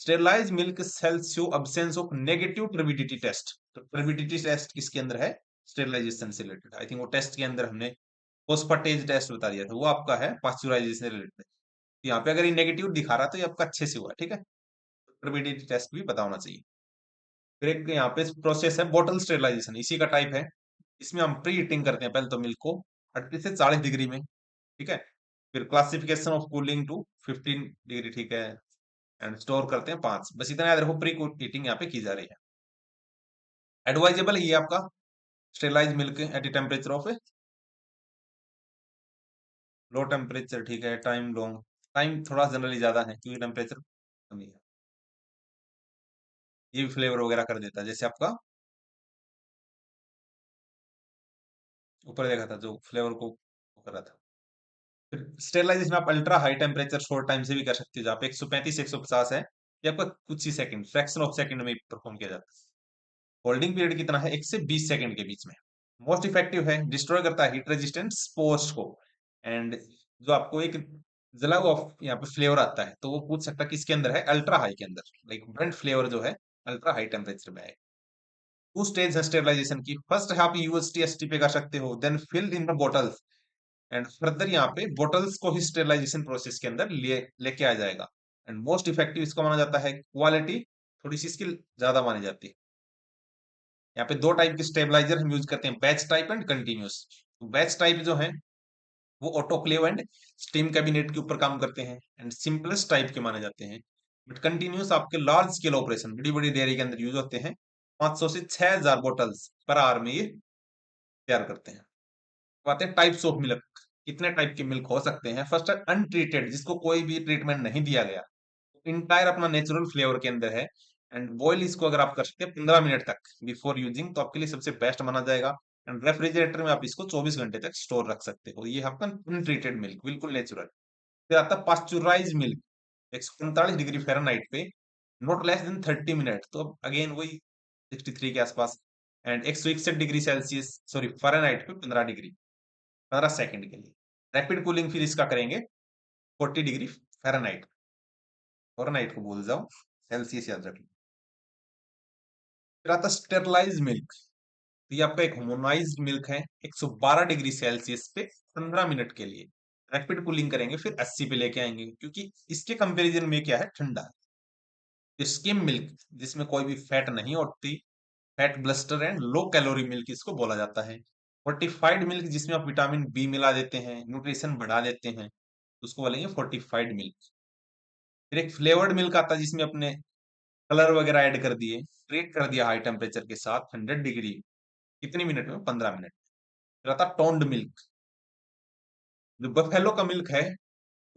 Sterilize milk sales show absence of negative turbidity test, तो टर्बिडिटी टेस्ट किसके अंदर है? स्टेरलाइजेशन से रिलेटेड। आई थिंक वो टेस्ट के अंदर हमने फोस्फेटेज टेस्ट बता दिया था, वो आपका है पास्चुराइजेशन से रिलेटेड। यहाँ पे अगर ये नेगेटिव दिखा रहा तो ये आपका अच्छे से हुआ, ठीक है। टर्बिडिटी टेस्ट भी पता होना चाहिए। फिर एक यहाँ पे प्रोसेस है बॉटल स्टेरिलाइजेशन, इसी का टाइप है। इसमें हम प्री हीटिंग करते हैं पहले तो मिल्क को 38 से 40 डिग्री में, ठीक है। फिर classification of cooling to 15 degree, ठीक है। एंड स्टोर करते हैं 5, बस इतना याद रखो, प्री हीटिंग यहाँ पे की जा रही है। एडवाइजेबल है ये आपका sterilise milk eight a temperature of low temperature, ठीक है। टाइम लॉन्ग, टाइम थोड़ा जनरली ज्यादा है क्योंकि टेम्परेचर कमी है। ये भी फ्लेवर वगैरह कर देता है, जैसे आपका ऊपर देखा था जो फ्लेवर को वो कर रहा था। स्टेरलाइजेशन आप ultra high temperature short time से भी कर सकते हो, जहाँ पे 135 150 है, ये आपका कुछ ही सेकंड, फ्रैक्शन ऑफ सेकंड में परफॉर्म किया जाता है। होल्डिंग पीरियड कितना है? 1 से 20 सेकंड के बीच में। मोस्ट इफेक्टिव है, डिस्ट्रॉय करता है हीट रेजिस्टेंट स्पोर्स को। एंड जो आपको एक जला हुआ यहाँ पे फ्लेवर आता है, तो वो पूछ सकता है कि इसके अंदर है अल्ट्रा हाई के अंदर, लाइक ब्रेंट फ्लेवर जो है अल्ट्रा हाई टेम्परेचर में है। टू स्टेज है स्टेरलाइजेशन की। फर्स्ट है आप यूएसटी एसटी पे कर सकते हो, then fill in the bottles, and further यहाँ पे बॉटल्स को ही स्टेरलाइजेशन प्रोसेस के अंदर लेके आ जाएगा। एंड मोस्ट इफेक्टिव इसको माना जाता है, क्वालिटी थोड़ी सी इसकी ज्यादा मानी जाती है। यहाँ पे दो टाइप के स्टेबलाइजर हम यूज करते हैं, batch type and continuous. Batch type जो है वो ऑटोक्लेव एंड स्टीम कैबिनेट के ऊपर काम करते हैं, एंड सिंपलेस्ट टाइप के माने जाते हैं। बट कंटिन्यूस आपके लार्ज स्केल ऑपरेशन, बड़ी बड़ी डेयरी के अंदर यूज होते हैं। 500 से 6000 बोटल्स पर आवर में ये तैयार करते हैं। अब आते हैं टाइप्स ऑफ मिल्क, कितने टाइप के मिल्क हो सकते हैं। फर्स्ट है अनट्रीटेड, जिसको कोई भी ट्रीटमेंट नहीं दिया गया, इंटायर अपना नेचुरल फ्लेवर के अंदर है। एंड बॉयल इसको अगर आप कर सकते हैं 15 मिनट तक बिफोर यूजिंग, तो आपके लिए सबसे बेस्ट माना जाएगा। एंड रेफ्रिजरेटर में आप इसको 24 घंटे तक स्टोर रख सकते हो। ये आपका अनट्रीटेड मिल्क, बिल्कुल नेचुरल। फिर आता है पास्चुराइज मिल्क, 145 डिग्री फ़ारेनहाइट पे, नॉट लेस देन 30 मिनट, तो अब अगेन वही 63 के आसपास। And 161 degree Celsius, sorry Fahrenheit पे 15 डिग्री, 15 सेकंड के लिए। रैपिड कूलिंग फिर इसका करेंगे 40 डिग्री फ़ारेनहाइट। फ़ारेनहाइट को भूल जाओ, सेल्सियस याद रख लो। फिर आता स्टेरलाइज मिल्क, ये आपका एक होमोनाइज्ड मिल्क है, 112 डिग्री सेल्सियस पे 15 मिनट के लिए। रैपिड कूलिंग करेंगे, फिर 80 पे लेके आएंगे, क्योंकि इसके कंपैरिजन में क्या है, ठंडा। स्किम मिल्क, जिसमें कोई भी फैट नहीं होती, fat bluster and low calorie milk इसको बोला जाता है। फोर्टिफाइड मिल्क, जिसमें आप विटामिन बी मिला देते हैं, न्यूट्रिशन बढ़ा देते हैं, उसको बोलेंगे फोर्टिफाइड मिल्क। फिर एक फ्लेवर्ड मिल्क आता है, जिसमें अपने कलर वगैरह ऐड कर दिए, ट्रीट कर दिया हाई टेम्परेचर के साथ 100 डिग्री, कितनी मिनट में? 15 मिनट। फिर आता टोन्ड मिल्क, जो बफेलो का मिल्क है,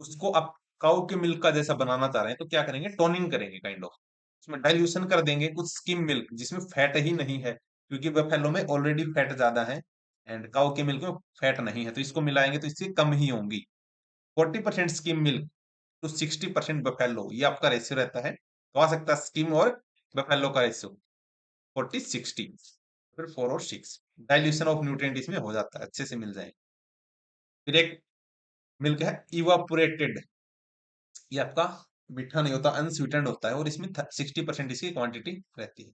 उसको आप काऊ के मिल्क का जैसा बनाना चाह रहे हैं, तो क्या करेंगे, टोनिंग करेंगे काइंड ऑफ, उसमें डाइल्यूशन कर देंगे कुछ स्किम मिल्क, जिसमें फैट ही नहीं है, क्योंकि बफेलो में ऑलरेडी फैट ज्यादा है, एंड काऊ के मिल्क में फैट नहीं है, तो इसको मिलाएंगे तो इससे कम ही होंगी। 40% स्किम मिल्क टू 60% बफेलो, ये आपका रेशियो रहता है, तो आ सकता है स्किम और बफेलो का रेशियो 40-60, फिर 4 और 6। डाइल्यूशन ऑफ न्यूट्रिएंट इसमें हो जाता है, अच्छे से मिल जाएंगे। फिर एक मिल्क है इवापोरेटेड, ये आपका मीठा नहीं होता, अनस्वीटेंड होता है, और इसमें 60% इसकी क्वांटिटी रहती है।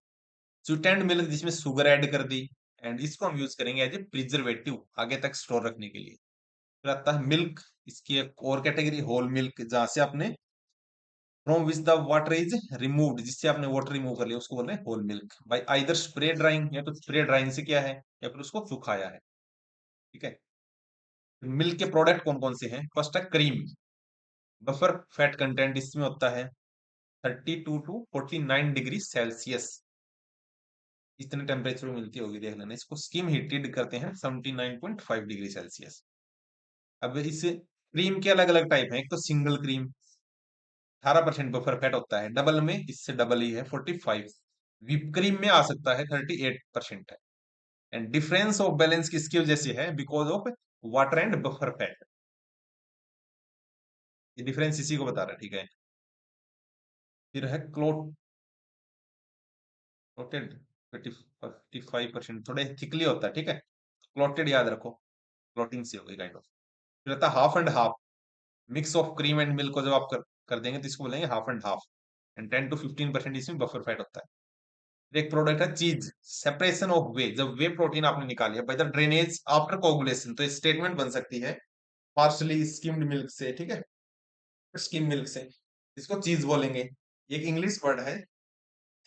स्वीटेंड मिल्क, जिसमें शुगर ऐड कर दी, एंड इसको हम यूज करेंगे एज ए प्रिजर्वेटिव, आगे तक स्टोर रखने के लिए। फिर आता है मिल्क, इसकी एक और कैटेगरी होल मिल्क, जहां से आपने from which the water is removed, जिससे आपने वाटर रिमूव कर लिया, उसको बोल रहे हैं whole milk, by either spray drying, या तो स्प्रे ड्राइंग से किया है, या फिर उसको सुखाया है। ठीक है। मिल्क के प्रोडक्ट कौन कौन से हैं? फर्स्ट है क्रीम, बफर फैट कंटेंट इसमें होता है 32 to 49 डिग्री सेल्सियस, इतने टेम्परेचर में मिलती होगी, देख लेना। इसको स्किम हीटेड करते हैं 79.5 डिग्री सेल्सियस। अब इस क्रीम के अलग अलग टाइप हैं, एक तो सिंगल क्रीम 18% बफर फैट होता है, डबल में इससे डबल ही है 45, व्हिप क्रीम में आ सकता है 38% है। एंड डिफरेंस ऑफ बैलेंस किसकी वजह से है? Because of water and buffer fat, ये डिफरेंस इसी को बता रहा है। ठीक है। फिर है क्लोटेड, 55%, थोड़े थिकली होता है। ठीक है, क्लोटेड याद रखो, क्लोटिंग से होगी काइंड ऑफ। फिर रहता है half and half, mix of cream and milk को जब आप कर देंगे, तो इसको बोलेंगे half and half, and 10 to 15% इसमें बफर फैट होता है। फिर एक प्रोडक्ट है चीज, सेपरेशन ऑफ वे, जब वे प्रोटीन आपने निकाली है by the drainage after coagulation, तो ये स्टेटमेंट बन सकती है पार्शली स्किम्ड मिल्क से। ठीक है, स्किम मिल्क से, इसको चीज बोलेंगे। ये एक इंग्लिश वर्ड है,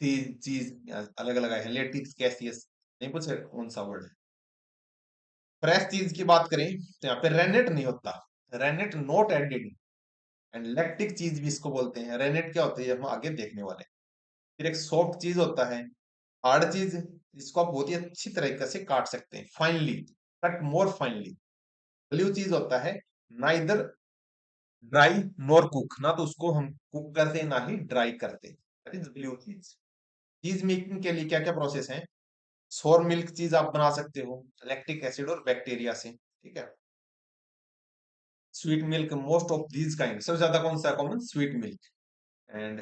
थी चीज अलग अलग है, लेटिक्स कैसियस, नहीं पूछे कौन सा वर्ड है। फ्रेश चीज की बात करें, तो यहाँ पे रेनेट नहीं होता, rennet not added. And lactic cheese भी इसको बोलते हैं। रेनेट क्या होता है, ये हम आगे देखने वाले हैं। फिर एक सॉफ्ट चीज होता है, हार्ड चीज, इसको आप बहुत ही अच्छी तरीके से काट सकते हैं, फाइनली, कट मोर फाइनली। ब्लू चीज होता है, नाइदर ड्राई नॉर कुक, ना तो उसको हम कुक करते ना ही ड्राई करते, दैट इज ब्लू चीज। चीज मेकिंग के लिए क्या क्या प्रोसेस है? सोर मिल्क चीज आप बना सकते हो लैक्टिक एसिड और बैक्टीरिया से। ठीक है। Sweet milk, most of these kind, सबसे ज्यादा कौन सा कॉमन, स्वीट मिल्क। एंड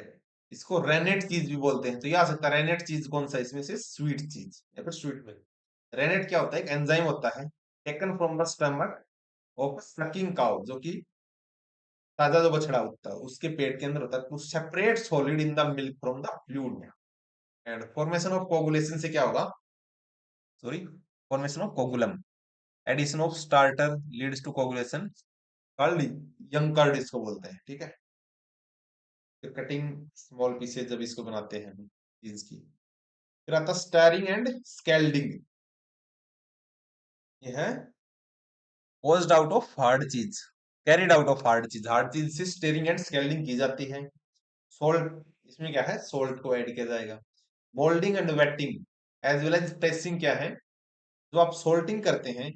इसको रेनेट चीज भी बोलते हैं, तो ये आ सकता है रेनेट चीज कौन सा इसमें से, स्वीट चीज या फिर स्वीट मिल्क। रेनेट क्या होता है, एक एंजाइम होता है taken from the stomach of sucking cow, जो कि ताजा जो बछड़ा होता है उसके पेट के अंदर होता है, to separate solid in the milk from the fluid. And formation of coagulation से क्या होगा, sorry, formation of coagulum, addition of starter leads to coagulation, curd, young curd इसको बोलते हैं, ठीक है। फिर कटिंग स्मॉल पीसेज जब इसको बनाते हैं चीज की। फिर आता स्टैरिंग एंड स्केल्डिंग, ये है पोज्ड आउट ऑफ हार्ड चीज, कैरिड आउट ऑफ हार्ड चीज, हार्ड चीज से स्टेरिंग एंड स्केल्डिंग की जाती है। सोल्ट, इसमें क्या है, सोल्ट को ऐड किया जाएगा। Moulding and wetting as well as pressing क्या है, जो आप सोल्टिंग करते हैं,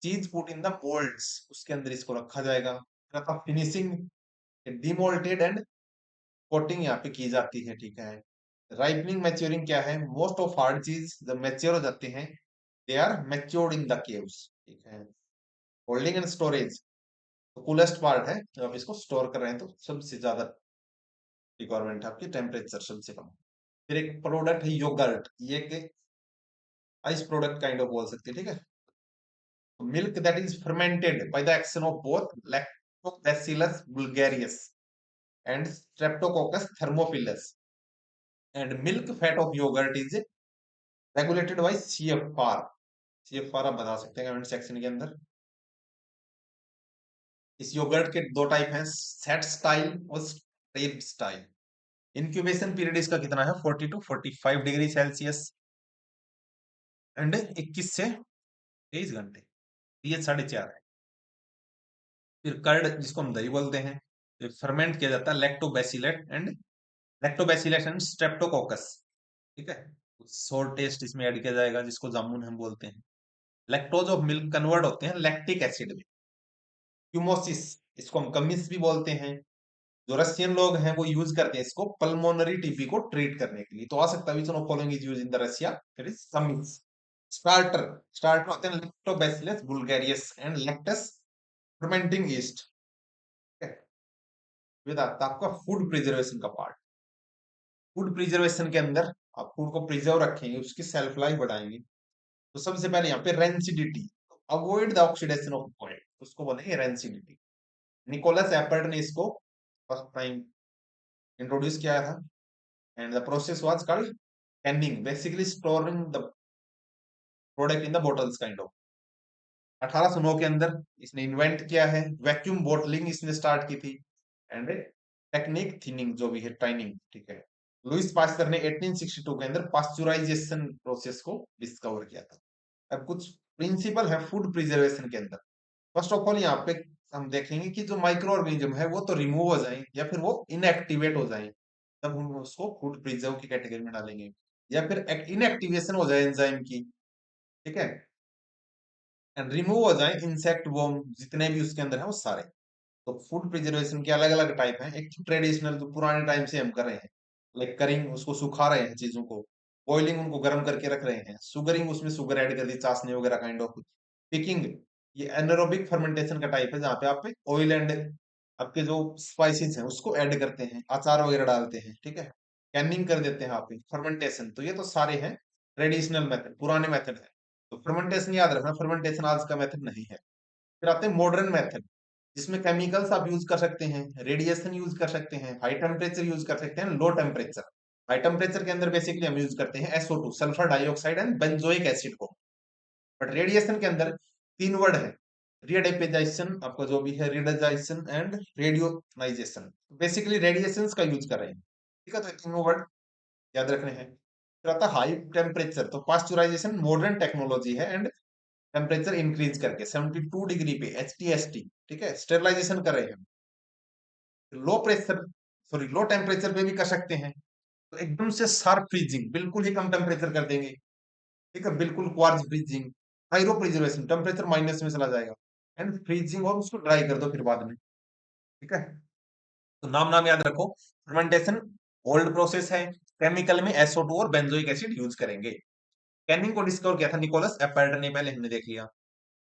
चीज पुट इन द मोल्ड्स, उसके अंदर इसको रखा जाएगा। फिर आता फिनिशिंग, डीमोल्टेड एंड कोटिंग यहाँ पे की जाती है, ठीक है। राइपनिंग मैच्योरिंग क्या है, मोस्ट ऑफ हार्ड चीज जब मैच्योर हो जाते हैं, they are matured in the caves, ठीक है। होल्डिंग एंड स्टोरेज, तो कूलेस्ट पार्ट है, जब आप इसको स्टोर कर रहे हैं तो सबसे ज्यादा रिक्वायरमेंट है आपकी टेम्परेचर सबसे कम। फिर एक प्रोडक्ट है योगर्ट, ये एक आइस प्रोडक्ट काइंड ऑफ बोल सकते हैं, ठीक है। Milk that is fermented by the action of both lactobacillus bulgaricus and streptococcus thermophilus, and milk fat of yogurt is regulated by CFR. CFR आप बता सकते हैं कमेंट सेक्शन के अंदर। इस योगर्ट के दो टाइप हैं, सेट स्टाइल और स्टेप स्टाइल। इंक्यूबेशन पीरियड इसका कितना है, 40 टू 45 डिग्री सेल्सियस, एंड 21 से 23 घंटे, ये 4.5 है। फिर कर्ड जिसको हम दही बोलते हैं, फर्मेंट किया जाता है लैक्टोबैसिलस एंड स्ट्रेप्टोकोकस, ठीक है। सोर टेस्ट इसमें ऐड किया जाएगा, जिसको जामुन हम बोलते हैं। लैक्टोज ऑफ मिल्क कन्वर्ट होते हैं लैक्टिक एसिड में। क्यूमोसिस, इसको हम कमिस भी बोलते हैं। जो रशियन लोग हैं वो यूज करते हैं इसको पल्मोनरी टीबी को ट्रीट करने के लिए, तो आ सकता है, which one of following is used in the Russia, that is kumis. Starter, starter होते हैं lactobacillus bulgaricus and lactose fermenting yeast. With आपका फूड प्रिजर्वेशन का पार्ट, फूड प्रिजर्वेशन के अंदर आप फूड को प्रिजर्व रखेंगे, उसकी सेल्फ लाइफ बढ़ाएंगे। तो सबसे पहले यहाँ पे rancidity, avoid the oxidation of oil, उसको बोलेंगे रेंसिडिटी। निकोलस एपर्ट ने इसको फर्स्ट टाइम इंट्रोड्यूस किया था, and the process was called Canning, basically storing the product in the bottles kind of. 1809 के अंदर इसने इन्वेंट किया है, वैक्यूम बॉटलिंग इसने स्टार्ट की थी, एंड टेक्निक थिनिंग जो भी है टाइनिंग, ठीक है। लुइस पास्चर ने 1862 के अंदर पास्चुराइजेशन प्रोसेस को डिस्कवर किया था। अब कुछ प्रिंसिपल है फूड प्रिजर्वेशन के अंदर। फर्स्ट ऑफ ऑल यहाँ पे हम देखेंगे कि जो माइक्रो ऑर्गेनिज्म है वो तो रिमूव हो जाए या फिर वो इनएक्टिवेट हो जाए, तब हम उसको फूड प्रिजर्व की कैटेगरी में डालेंगे, या फिर इनएक्टिवेशन हो जाए एंजाइम की, ठीक है। एंड रिमूव हो जाए इंसेक्ट वर्म, जितने भी उसके अंदर है वो सारे। तो फूड प्रिजर्वेशन के अलग अलग टाइप हैं। एक ट्रेडिशनल जो पुराने टाइम से हम कर रहे हैं, लाइक करिंग, उसको सुखा रहे हैं चीजों को, बॉइलिंग उनको गर्म करके रख रहे हैं, सुगरिंग, उसमें सुगर ऐड कर दी, चाशनी वगैरह काइंड ऑफ। पिकिंग, ये एनारोबिक फर्मेंटेशन का टाइप है, जहाँ पे आप ऑयल एंड आपके जो स्पाइसेस हैं उसको ऐड करते हैं, अचार वगैरह डालते हैं, ठीक है। कैनिंग कर देते हैं आप, फर्मेंटेशन। तो ये तो सारे हैं ट्रेडिशनल मेथड, पुराने मेथड है। तो फर्मेंटेशन याद रखना, फर्मेंटेशन आज का मेथड नहीं है। फिर आते हैं मॉडर्न मेथड, जिसमें केमिकल्स आप यूज कर सकते हैं, रेडिएशन यूज कर सकते हैं, हाई टेम्परेचर यूज कर सकते हैं, लो टेम्परेचर। हाई टेम्परेचर के अंदर बेसिकली हम यूज करते हैं SO2, sulphur dioxide and benzoic acid को। बट रेडिएशन के अंदर तीन वर्ड है, रिडाइपेजाइजेशन, आपका जो भी है रिडाइजेशन एंड रेडियोनाइजेशन, बेसिकली रेडिएशंस का यूज कर रहे हैं, ठीक है। तो तीनों वर्ड याद रखने हैं। फिर आता है हाई टेम्परेचर, तो पास्चुराइजेशन मॉडर्न टेक्नोलॉजी है, एंड टेम्परेचर इंक्रीज करके 72 डिग्री पे HTST, ठीक है, स्टेरिलाइजेशन कर रहे हैं। Low pressure, sorry low temperature पे भी कर सकते हैं, तो एकदम से शार्प फ्रीजिंग, बिल्कुल ही कम टेम्परेचर कर देंगे, ठीक है, बिल्कुल क्वार्ट्ज फ्रीजिंग। हाइरो प्रिजर्वेशन, टेम्परेचर माइनस में चला जाएगा, एंड फ्रीजिंग, और उसको ड्राई कर दो फिर बाद में, ठीक है। तो नाम नाम याद रखो, फर्मेंटेशन ओल्ड प्रोसेस है, केमिकल में SO2 और बेंजोइक एसिड यूज करेंगे। कैनिंग को डिस्कवर किया था निकोलस एपर्ट ने, पहले हमने देख लिया।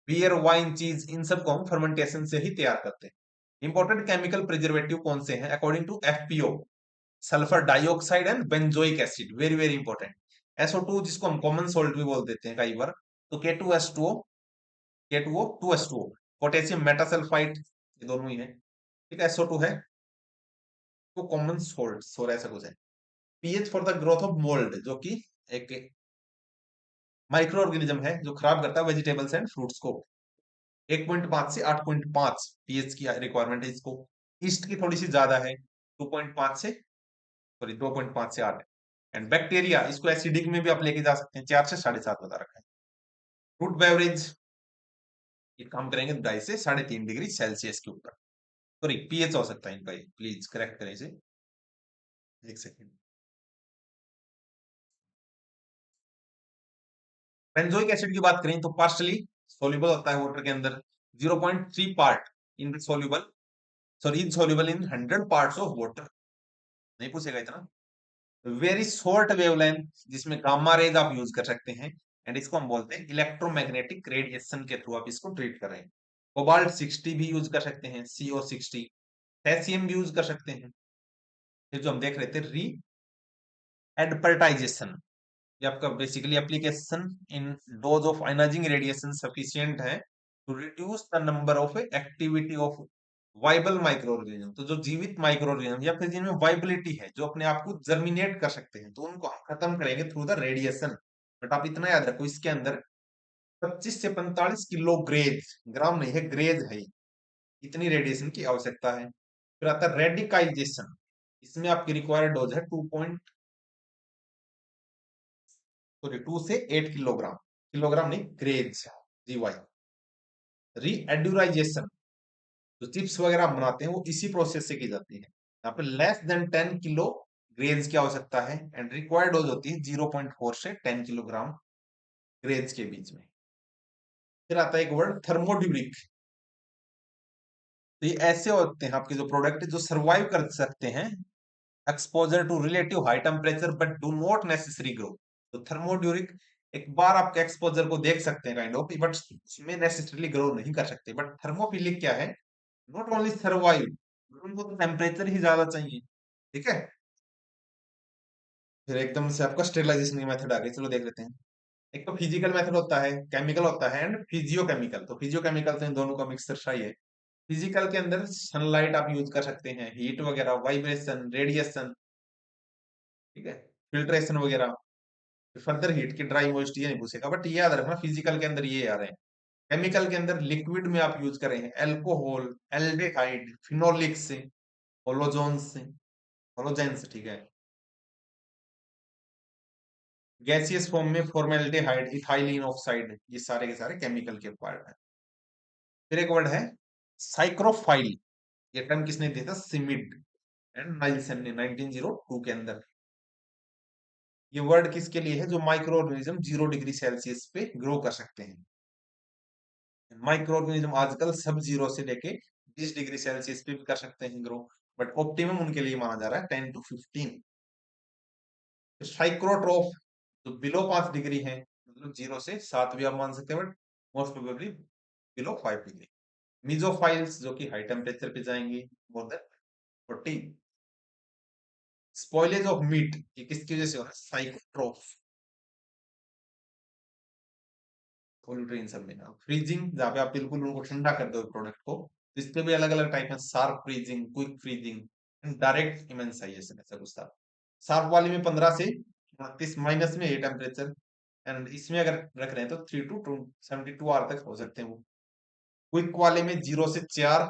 बियर, वाइन, चीज, इन सब को हम फर्मेंटेशन से ही तैयार करते हैं। इंपॉर्टेंट केमिकल प्रिजर्वेटिव कौन से हैं according to FPO? Sulphur dioxide and benzoic acid, very very important. SO2 जिसको हम कॉमन सोल्ट भी बोल देते हैं कई बार, तो K2S2O, K2O 2S2O, पोटेशियम मेटासल्फाइड, ये दोनों ही है। ठीक है, SO2 है तो कॉमन सोल्ट और ऐसा कुछ है। PH for the growth of mould, जो कि एक माइक्रो ऑर्गेनिज्म है जो खराब करता है वेजिटेबल्स एंड फ्रूट्स को। 1.5 से 8.5 पीएच की रिक्वायरमेंट है इसको। ईस्ट की थोड़ी सी ज्यादा है, 2.5 से, सॉरी 2.5 से 8। एंड बैक्टीरिया, इसको एसिडिक में भी आप लेके जा सकते हैं, 4 से 7.5 बता रखा है। फ्रूट बेवरेज, ये काम करेंगे 2.5 से 3.5 डिग्री सेल्सियस के ऊपर। सॉरी पीएच हो सकता है इनका, प्लीज करेक्ट करें इसे, एक सेकेंड। बेंजोइक एसिड की बात करें तो पार्शली सोल्यूबल होता है वाटर के अंदर, 0.3 part in soluble, sorry insoluble in 100 parts of water. नहीं पूछेगा इतना। वेरी शॉर्ट वेवलेंथ, जिसमें गामा रेज आप यूज कर सकते हैं, एंड इसको हम बोलते हैं इलेक्ट्रोमैग्नेटिक रेडिएशन के थ्रू आप इसको ट्रीट कर रहे हैं। कोबाल्ट 60 भी यूज कर सकते हैं, CO60। पोटेशियम भी यूज कर सकते हैं। फिर जो हम देख रहे थे री एडपर्टाइजेशन, ये आपका basically application in dose of ionizing radiation sufficient है to reduce the number of activity of viable microorganism. तो जो जीवित माइक्रो ऑर्गेनिज्म या फिर जिनमें वाइबिलिटी है, जो अपने आप को जर्मिनेट कर सकते हैं, तो उनको हम खत्म करेंगे थ्रू द रेडिएशन। बट आप इतना याद रखो, इसके अंदर 25 से 45 किलो ग्रेज, ग्राम नहीं है ग्रेज है, इतनी रेडिएशन की आवश्यकता है। फिर आता है रेडिकाइजेशन, इसमें आपकी रिक्वायर्ड डोज है 2 से 8 किलोग्राम, किलोग्राम नहीं ग्रेज, GY। रीएड्यूराइजेशन, जो चिप्स वगैरह हम बनाते हैं वो इसी प्रोसेस से की जाती है। यहाँ पे लेस देन 10 किलो ग्रेज की आवश्यकता है, एंड रिक्वायर्ड डोज होती है 0.4 से 10 किलोग्राम ग्रेज के बीच में। फिर आता है एक वर्ड थर्मोड्यूरिक, तो ये ऐसे होते हैं आपके जो प्रोडक्ट जो सर्वाइव कर सकते हैं exposure to relative high temperature but do not necessary grow. तो थर्मोड्यूरिक, एक बार आपके एक्सपोजर को देख सकते हैं काइंड ऑफ, बट उसमें नेसेसरीली ग्रो नहीं कर सकते। बट थर्मोफिलिक क्या है, नॉट ओनली सर्वाइव, उनको तो टेम्परेचर ही ज्यादा चाहिए। ठीक है, फिर एकदम से आपका स्टेरिलाइजेशन की मेथड आ गई, चलो देख लेते हैं। एक तो फिजिकल मेथड होता है, केमिकल होता है, एंड फिजियोकेमिकल। तो फिजियोकेमिकल तो इन दोनों का मिक्सचर ही है। फिजिकल के अंदर सनलाइट आप यूज कर सकते हैं, हीट वगैरह, वाइब्रेशन, रेडिएशन, ठीक है, फिल्ट्रेशन वगैरह। फर्दर हीट की ड्राई मॉइस्चर ये नहीं पूछेगा, बट ये याद रखना फिजिकल के अंदर ये आ रहे हैं। केमिकल के अंदर लिक्विड में आप यूज कर रहे हैं अल्कोहल, एल्डेहाइड, फिनोलिक्स, होलोजोन्स, होलोजेंस, ठीक है। गैसियस फॉर्म में फॉर्मेल्डिहाइड, इथाइलिन ऑक्साइड, ये सारे के सारे केमिकल के पार्ट है। फिर एक वर्ड है साइक्रोफाइल, ये टर्म किसने दिया था, सिमिड एंड नाइल्सन ने 1902 के अंदर। ये वर्ड किसके लिए है, जो माइक्रो ऑर्गेनिज्म 0 डिग्री सेल्सियस पे ग्रो कर सकते हैं। माइक्रो ऑर्गेनिज्म आजकल सब 0 से लेके 20 डिग्री सेल्सियस पे भी कर सकते हैं ग्रो, बट ऑप्टिमम उनके लिए माना जा रहा है 10 to 15। साइक्रोट्रोफ, जो बिलो 5 डिग्री है, मतलब 0 से 7 भी आप मान सकते हैं, but most probably below 5 degree. Mesophiles, जो कि हाई टेम्परेचर पे जाएंगे, more than 40। Spoilage of meat, ये किसकी वजह से हो रहा है, साइक्रोट्रोफ, पोल्ट्री इन सब में ना। फ्रीजिंग, जहाँ पे आप बिल्कुल उनको ठंडा कर दो प्रोडक्ट को, तो इसके भी अलग अलग टाइप है, sharp freezing, quick freezing and direct immersion, ऐसा कुछ था। शार्प वाले में 15 से 29 माइनस में ये टेम्परेचर, एंड इसमें अगर रख रहे हैं तो 3 to 72 आवर तक हो सकते हैं वो। क्विक वाले में 0 से 4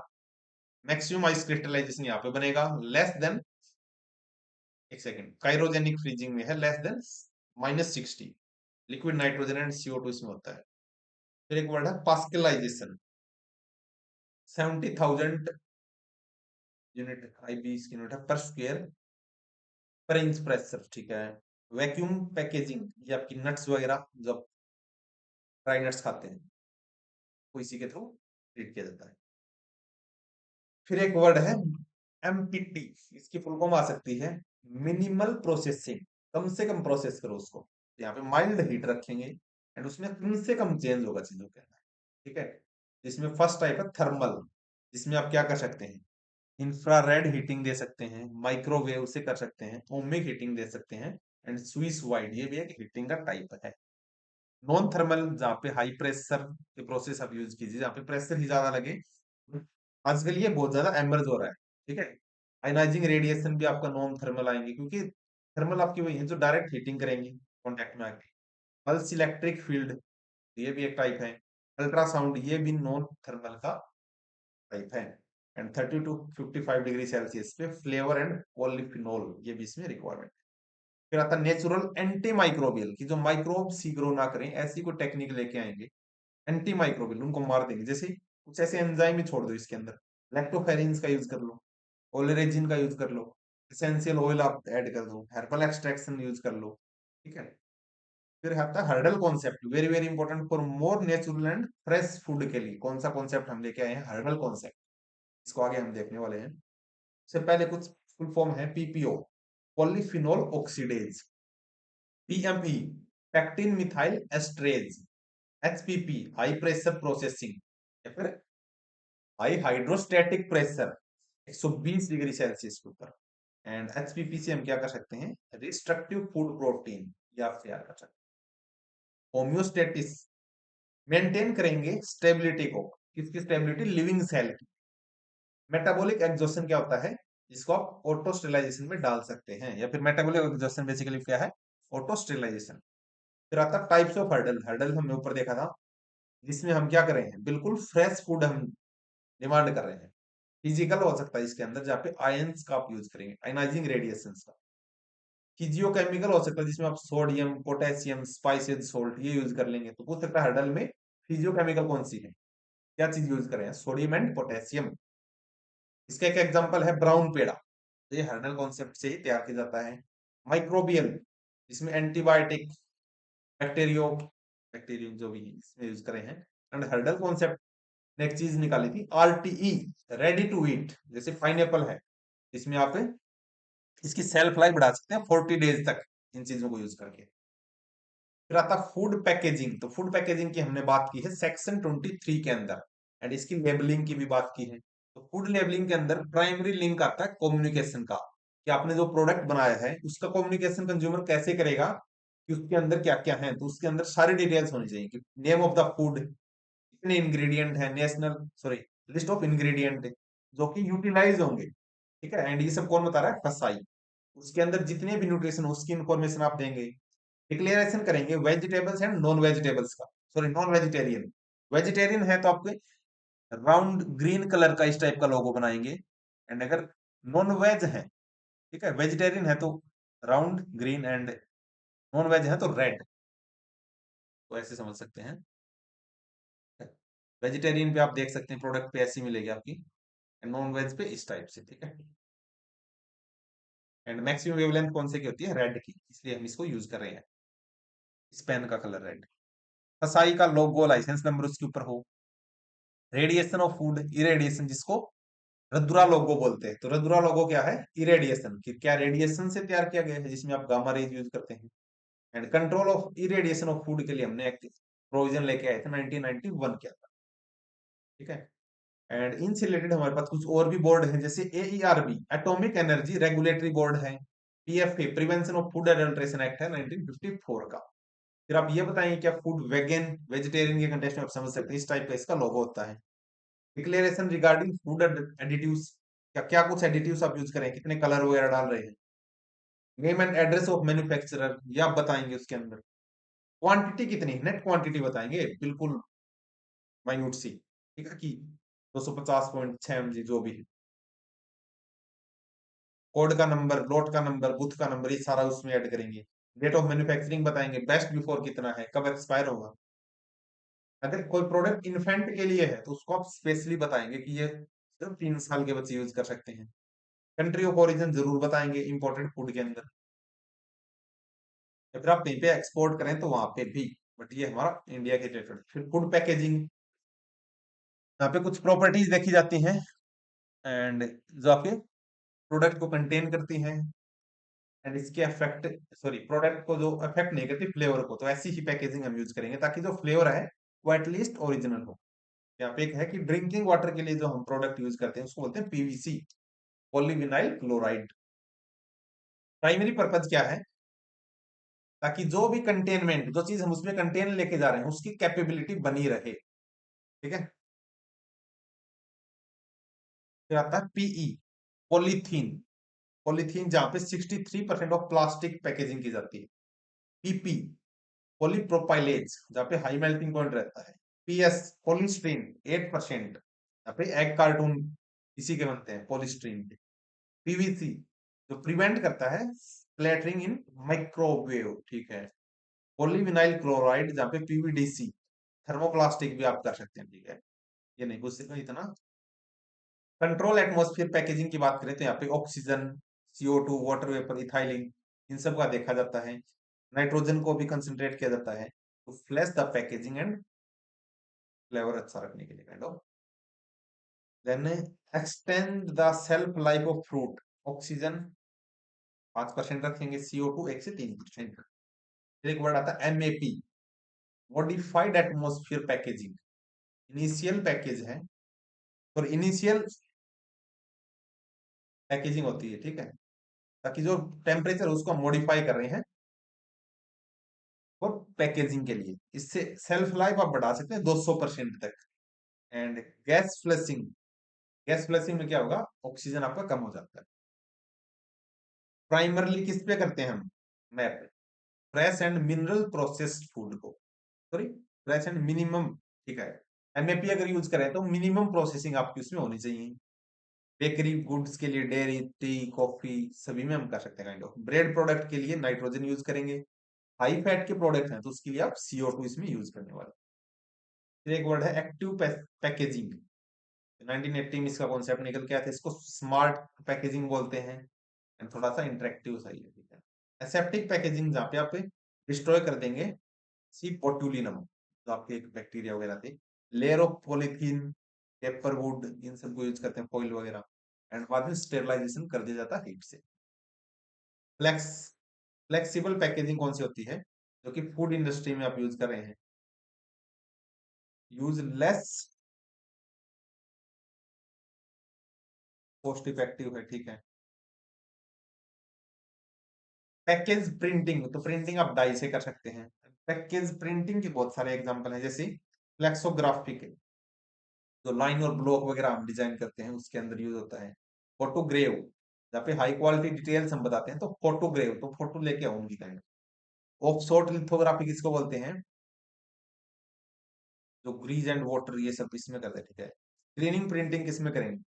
मैक्सिमम आइस क्रिस्टलाइजेशन यहाँ पे बनेगा, लेस देन, एक सेकेंड, काइरोजेनिक फ्रीजिंग में है less than -60, liquid nitrogen and CO2 इसमें होता है। फिर एक वर्ड है पास्कलाइजेशन, 70,000 यूनिट IB इसकी यूनिट है पर स्क्वायर पर इंच प्रेशर, ठीक है। वैक्यूम पैकेजिंग, ये आपकी नट्स वगैरह जब ड्राई नट्स खाते हैं, वो इसी के थ्रू ट्रीट किया जाता है। फिर एक वर्ड है MPT, इसकी फुल फॉर्म आ सकती है मिनिमल प्रोसेसिंग, कम से कम प्रोसेस करो उसको। यहाँ पे माइल्ड हीट रखेंगे एंड उसमें कम से कम चेंज होगा चीजों के अंदर, ठीक है। इसमें फर्स्ट टाइप है थर्मल, जिसमें आप क्या कर सकते हैं, इंफ्रारेड हीटिंग दे सकते हैं, माइक्रोवेव से कर सकते हैं, ओमिक हीटिंग दे सकते हैं, एंड स्विस वाइड, ये भी एक हीटिंग का टाइप है। नॉन थर्मल, जहाँ पे हाई प्रेशर के प्रोसेस आप यूज कीजिए, जहाँ पे प्रेशर ही ज्यादा लगे। आजकल ये बहुत ज्यादा एमर्ज हो रहा है, ठीक है। आयनाइजिंग रेडिएशन भी आपका नॉन थर्मल आएंगे, क्योंकि थर्मल आपकी वही है जो डायरेक्ट हीटिंग करेंगे कॉन्टेक्ट में आके। पल्स इलेक्ट्रिक फील्ड, ये भी एक टाइप है। अल्ट्रासाउंड, ये भी नॉन थर्मल का टाइप है। एंड 30 to 55 डिग्री सेल्सियस पे फ्लेवर एंड पॉलीफिनोल, ये भी इसमें रिक्वायरमेंट। फिर आता है नेचुरल एंटी माइक्रोबियल, की जो माइक्रोब सी ग्रो ना करें ऐसी कोई टेक्निक लेके आएंगे। एंटी माइक्रोबियल, उनको मार देंगे। जैसे कुछ ऐसे एंजाइम ही छोड़ दो इसके अंदर, लैक्टोफेरिन्स का यूज कर लो, ओलेरेजिन का यूज कर लो, एसेंशियल ऑयल आप ऐड कर दो, हर्बल एक्सट्रैक्शन यूज कर लो, ठीक है। फिर आता है hurdle concept, very very important for more natural and fresh food के लिए। कौन सा कॉन्सेप्ट हम लेके आए हैं, हर्डल कॉन्सेप्ट। इसको आगे हम देखने वाले हैं। इससे पहले कुछ फुल फॉर्म है, PPO, polyphenol oxidase, PME, pectin methyl esterase, HPP, high pressure processing, या फिर high hydrostatic pressure 120 degree Celsius के ऊपर। एंड एचपीपी से हम क्या कर सकते हैं, रिस्ट्रक्टिव फूड प्रोटीन, ये आप तैयार कर सकते हैं। होम्योस्टेटिस, मेंटेन करेंगे स्टेबिलिटी को, किसकी स्टेबिलिटी, लिविंग सेल की। मेटाबॉलिक एग्जॉशन क्या होता है, जिसको आप ऑटो स्टेरिलाइजेशन में डाल सकते हैं, या फिर मेटाबॉलिक एग्जॉशन बेसिकली क्या है, ऑटो स्टेरिलाइजेशन। फिर आता टाइप्स ऑफ हर्डल, हर्डल हमने ऊपर देखा था, जिसमें हम क्या कर रहे हैं, बिल्कुल फ्रेश फूड हम डिमांड कर रहे हैं। फिजिकल हो सकता है इसके अंदर, जहाँ पे आयंस का आप यूज करेंगे, आयनाइजिंग रेडिएशन का। फिजियोकेमिकल हो सकता है, जिसमें आप सोडियम, पोटेशियम, स्पाइसेस, सोल्ट, ये यूज कर लेंगे। तो पूछ सकता है हर्डल में फिजियोकेमिकल कौन सी है, क्या चीज यूज करें, सोडियम एंड पोटेशियम। इसका एक एग्जांपल है ब्राउन पेड़ा, तो ये हर्डल कॉन्सेप्ट से ही तैयार किया जाता है। माइक्रोबियल, जिसमें एंटीबायोटिक, बैक्टीरियो, बैक्टीरियम जो भी है इसमें यूज करे हैं। एंड हर्डल कॉन्सेप्ट ने एक चीज निकाली थी, आरटीई, रेडी टू ईट। जैसे पाइनएप्पल है, इसमें आप इसकी सेल्फ लाइफ बढ़ा सकते हैं 40 डेज तक, इन चीजों को यूज करके। फिर आता फूड पैकेजिंग, तो फूड पैकेजिंग की हमने बात की है सेक्शन 23 के अंदर, एंड इसकी लेबलिंग की भी बात की है। तो फूड लेबलिंग के अंदर प्राइमरी लिंक आता है कम्युनिकेशन का, कि आपने जो प्रोडक्ट बनाया है उसका कम्युनिकेशन कंज्यूमर कैसे करेगा, कि उसके अंदर क्या क्या है। तो उसके अंदर सारी डिटेल्स होनी चाहिए, कि नेम ऑफ द फूड, कितने इंग्रेडिएंट है, national sorry list of ingredient जो कि यूटिलाइज होंगे, ठीक है। एंड ये सब कौन बता रहा है, फसाई। उसके अंदर जितने भी न्यूट्रिशन उसकी इंफॉर्मेशन आप देंगे। डिक्लेरेशन करेंगे वेजिटेबल्स एंड नॉन वेजिटेबल्स का, सॉरी नॉन वेजिटेरियन। वेजिटेरियन है तो आपके राउंड ग्रीन कलर का इस टाइप का लोगो बनाएंगे। एंड अगर नॉन वेज है, ठीक है, वेजिटेरियन है तो round green, and non veg है तो रेड। तो ऐसे समझ सकते हैं। वेजिटेरियन पे आप देख सकते हैं प्रोडक्ट पे ऐसी मिलेगी आपकी, नॉन वेज पे इस टाइप से, ठीक है। एंड मैक्सिमम वेवलेंथ कौन से की होती है, रेड की, इसलिए हम इसको यूज कर रहे हैं। इस पेन का कलर रेड। फसाई का लोगो, लाइसेंस नंबर उसके ऊपर हो। रेडिएशन ऑफ फूड, इरेडिएशन, जिसको रदुरा लोगो बोलते हैं। तो रदुरा लोगो क्या है, इरेडिएशन, कि क्या रेडिएशन से तैयार किया गया है, जिसमें आप गामा रेज यूज करते हैं। And control of irradiation of food के लिए हमने एक प्रोविजन लेके आए थे 1991 के अंदर, ठीक है। एंड इनसे रिलेटेड हमारे पास कुछ और भी बोर्ड हैं, जैसे AERB, atomic energy regulatory board है। PFA, prevention of food adulteration act है 1954 का। फिर आप ये बताएंगे क्या फूड वेगन वेजिटेरियन के कंटेस्ट में आप समझ सकते हैं, इस टाइप का इसका लोगो होता है। डिक्लेरेशन रिगार्डिंग फूड एडिटिव्स, क्या क्या कुछ एडिटिव्स आप यूज करें, कितने कलर वगैरह डाल रहे हैं। Name and address of manufacturer, ये आप बताएंगे उसके अंदर। क्वांटिटी कितनी, नेट क्वांटिटी बताएंगे, बिल्कुल माइन्यूट सी, ठीक है, कि 250.6 mg जो भी है। कोड का नंबर, लोट का नंबर, बूथ का नंबर, ये सारा उसमें ऐड करेंगे। डेट ऑफ मैन्युफैक्चरिंग बताएंगे, बेस्ट बिफोर कितना है, कब एक्सपायर होगा। अगर कोई प्रोडक्ट इन्फेंट के लिए है तो उसको आप स्पेशली बताएंगे कि ये सिर्फ 3 साल के बच्चे यूज कर सकते हैं। कंट्री ऑफ ओरिजिन जरूर बताएंगे इंपोर्टेड फूड के अंदर, या फिर आप कहीं पे एक्सपोर्ट करें तो वहां पे भी। बट ये हमारा इंडिया के रिलेटेड। फिर फूड पैकेजिंग, यहाँ पे कुछ प्रॉपर्टीज देखी जाती हैं, एंड जो आपके प्रोडक्ट को कंटेन करती हैं, एंड इसके अफेक्ट, सॉरी प्रोडक्ट को जो अफेक्ट नहीं करती फ्लेवर को। तो ऐसी ही पैकेजिंग हम यूज करेंगे ताकि जो फ्लेवर है वो एटलीस्ट ओरिजिनल हो। यहाँ पे एक है कि ड्रिंकिंग वाटर के लिए जो हम प्रोडक्ट यूज करते हैं उसको बोलते हैं PVC, polyvinyl chloride. Primary purpose क्या है? ताकि जो भी कंटेनमेंट, जो चीज हम उसमें कंटेन लेके जा रहे हैं उसकी कैपेबिलिटी बनी रहे। ठीक है। फिर आता है पीई, पॉलीथीन। पॉलीथीन जहां पे 63% ऑफ प्लास्टिक पैकेजिंग की जाती है। पीपी, पॉलीप्रोपाइलेज, जहां पे हाई मेल्टिंग पॉइंट रहता है। पीएस, पॉलीस्टीरीन 8%, जहां पे एग कार्टून इसी के बनते हैं पॉलीस्टीरीन के। पीवीसी, जो प्रिवेंट करता है स्प्लैटरिंग इन माइक्रोवेव। ठीक है। पॉलीविनाइल क्लोराइड, जहां पे पीवीडीसी, थर्मोप्लास्टिक भी आप कर सकते हैं। ठीक है, ये नहीं पूछ सकते इतना। कंट्रोल एटमॉस्फेयर पैकेजिंग की बात करें तो यहाँ पे oxygen, CO2, water vapour, ethylene, इन सब का देखा जाता है। नाइट्रोजन को भी कंसंट्रेट किया जाता है तो flash the packaging and flavour अच्छा रखने के लिए kind of. Then extend the self life of fruit. Oxygen 5% रखेंगे, CO2 1 से 3%। फिर एक वर्ड आता है MAP, modified atmosphere packaging. Initial package है और इनिशियल पैकेजिंग होती है। ठीक है, ताकि जो टेम्परेचर उसको मॉडिफाई कर रहे हैं और पैकेजिंग के लिए। इससे सेल्फ लाइफ आप बढ़ा सकते हैं 200% तक। And gas flushing, gas flushing में क्या होगा, ऑक्सीजन आपका कम हो जाता है। प्राइमरली किस पे करते हैं हम? Map, fresh and mineral processed food को, सॉरी, फ्रेश एंड मिनिमम। ठीक है, MAP अगर यूज करें तो मिनिमम प्रोसेसिंग आपकी उसमें होनी चाहिए। बेकरी गुड्स के लिए डेयरी, टी, कॉफी सभी में हम कर सकते हैं काइंड ऑफ। ब्रेड प्रोडक्ट के लिए नाइट्रोजन यूज करेंगे। हाई फैट के प्रोडक्ट हैं तो उसके लिए आप CO2 इसमें यूज करने वाले। फिर एक वर्ड है एक्टिव पैकेजिंग। 1980 में इसका कॉन्सेप्ट निकल के आया था, इसको स्मार्ट पैकेजिंग बोलते हैं। एंड थोड़ा सा इंटरेक्टिव सही है। ठीक है। एसेप्टिक पैकेजिंग, जहाँ पे आप डिस्ट्रॉय कर देंगे सी बोटुलिनम, जो आपके एक बैक्टीरिया वगैरह थे। Layer of polythene, paper wood, इन सबको यूज करते हैं, फॉइल वगैरह। एंड बाद में स्टेरलाइजेशन कर दिया जाता है हीट से। फ्लेक्स, फ्लेक्सिबल पैकेजिंग कौन सी होती है जो कि फूड इंडस्ट्री में आप यूज कर रहे हैं? यूज लेस, कॉस्ट इफेक्टिव है। ठीक है। पैकेज प्रिंटिंग, तो प्रिंटिंग आप डाई से कर सकते हैं। पैकेज प्रिंटिंग के बहुत सारे एग्जांपल हैं, जैसे फ्लेक्सोग्राफिक, जो लाइन और ब्लॉक वगैरह हम डिजाइन करते हैं उसके अंदर यूज होता है। फोटोग्रेव, जहाँ पे हाई क्वालिटी डिटेल्स हम बताते हैं तो फोटोग्रेव, तो फोटो लेके आऊंगी काइंड। ऑफशॉट लिथोग्राफी किसको बोलते हैं? जो ग्रीज एंड वाटर ये सब इसमें करते हैं। ठीक है। स्क्रीनिंग प्रिंटिंग किसमें करेंगे?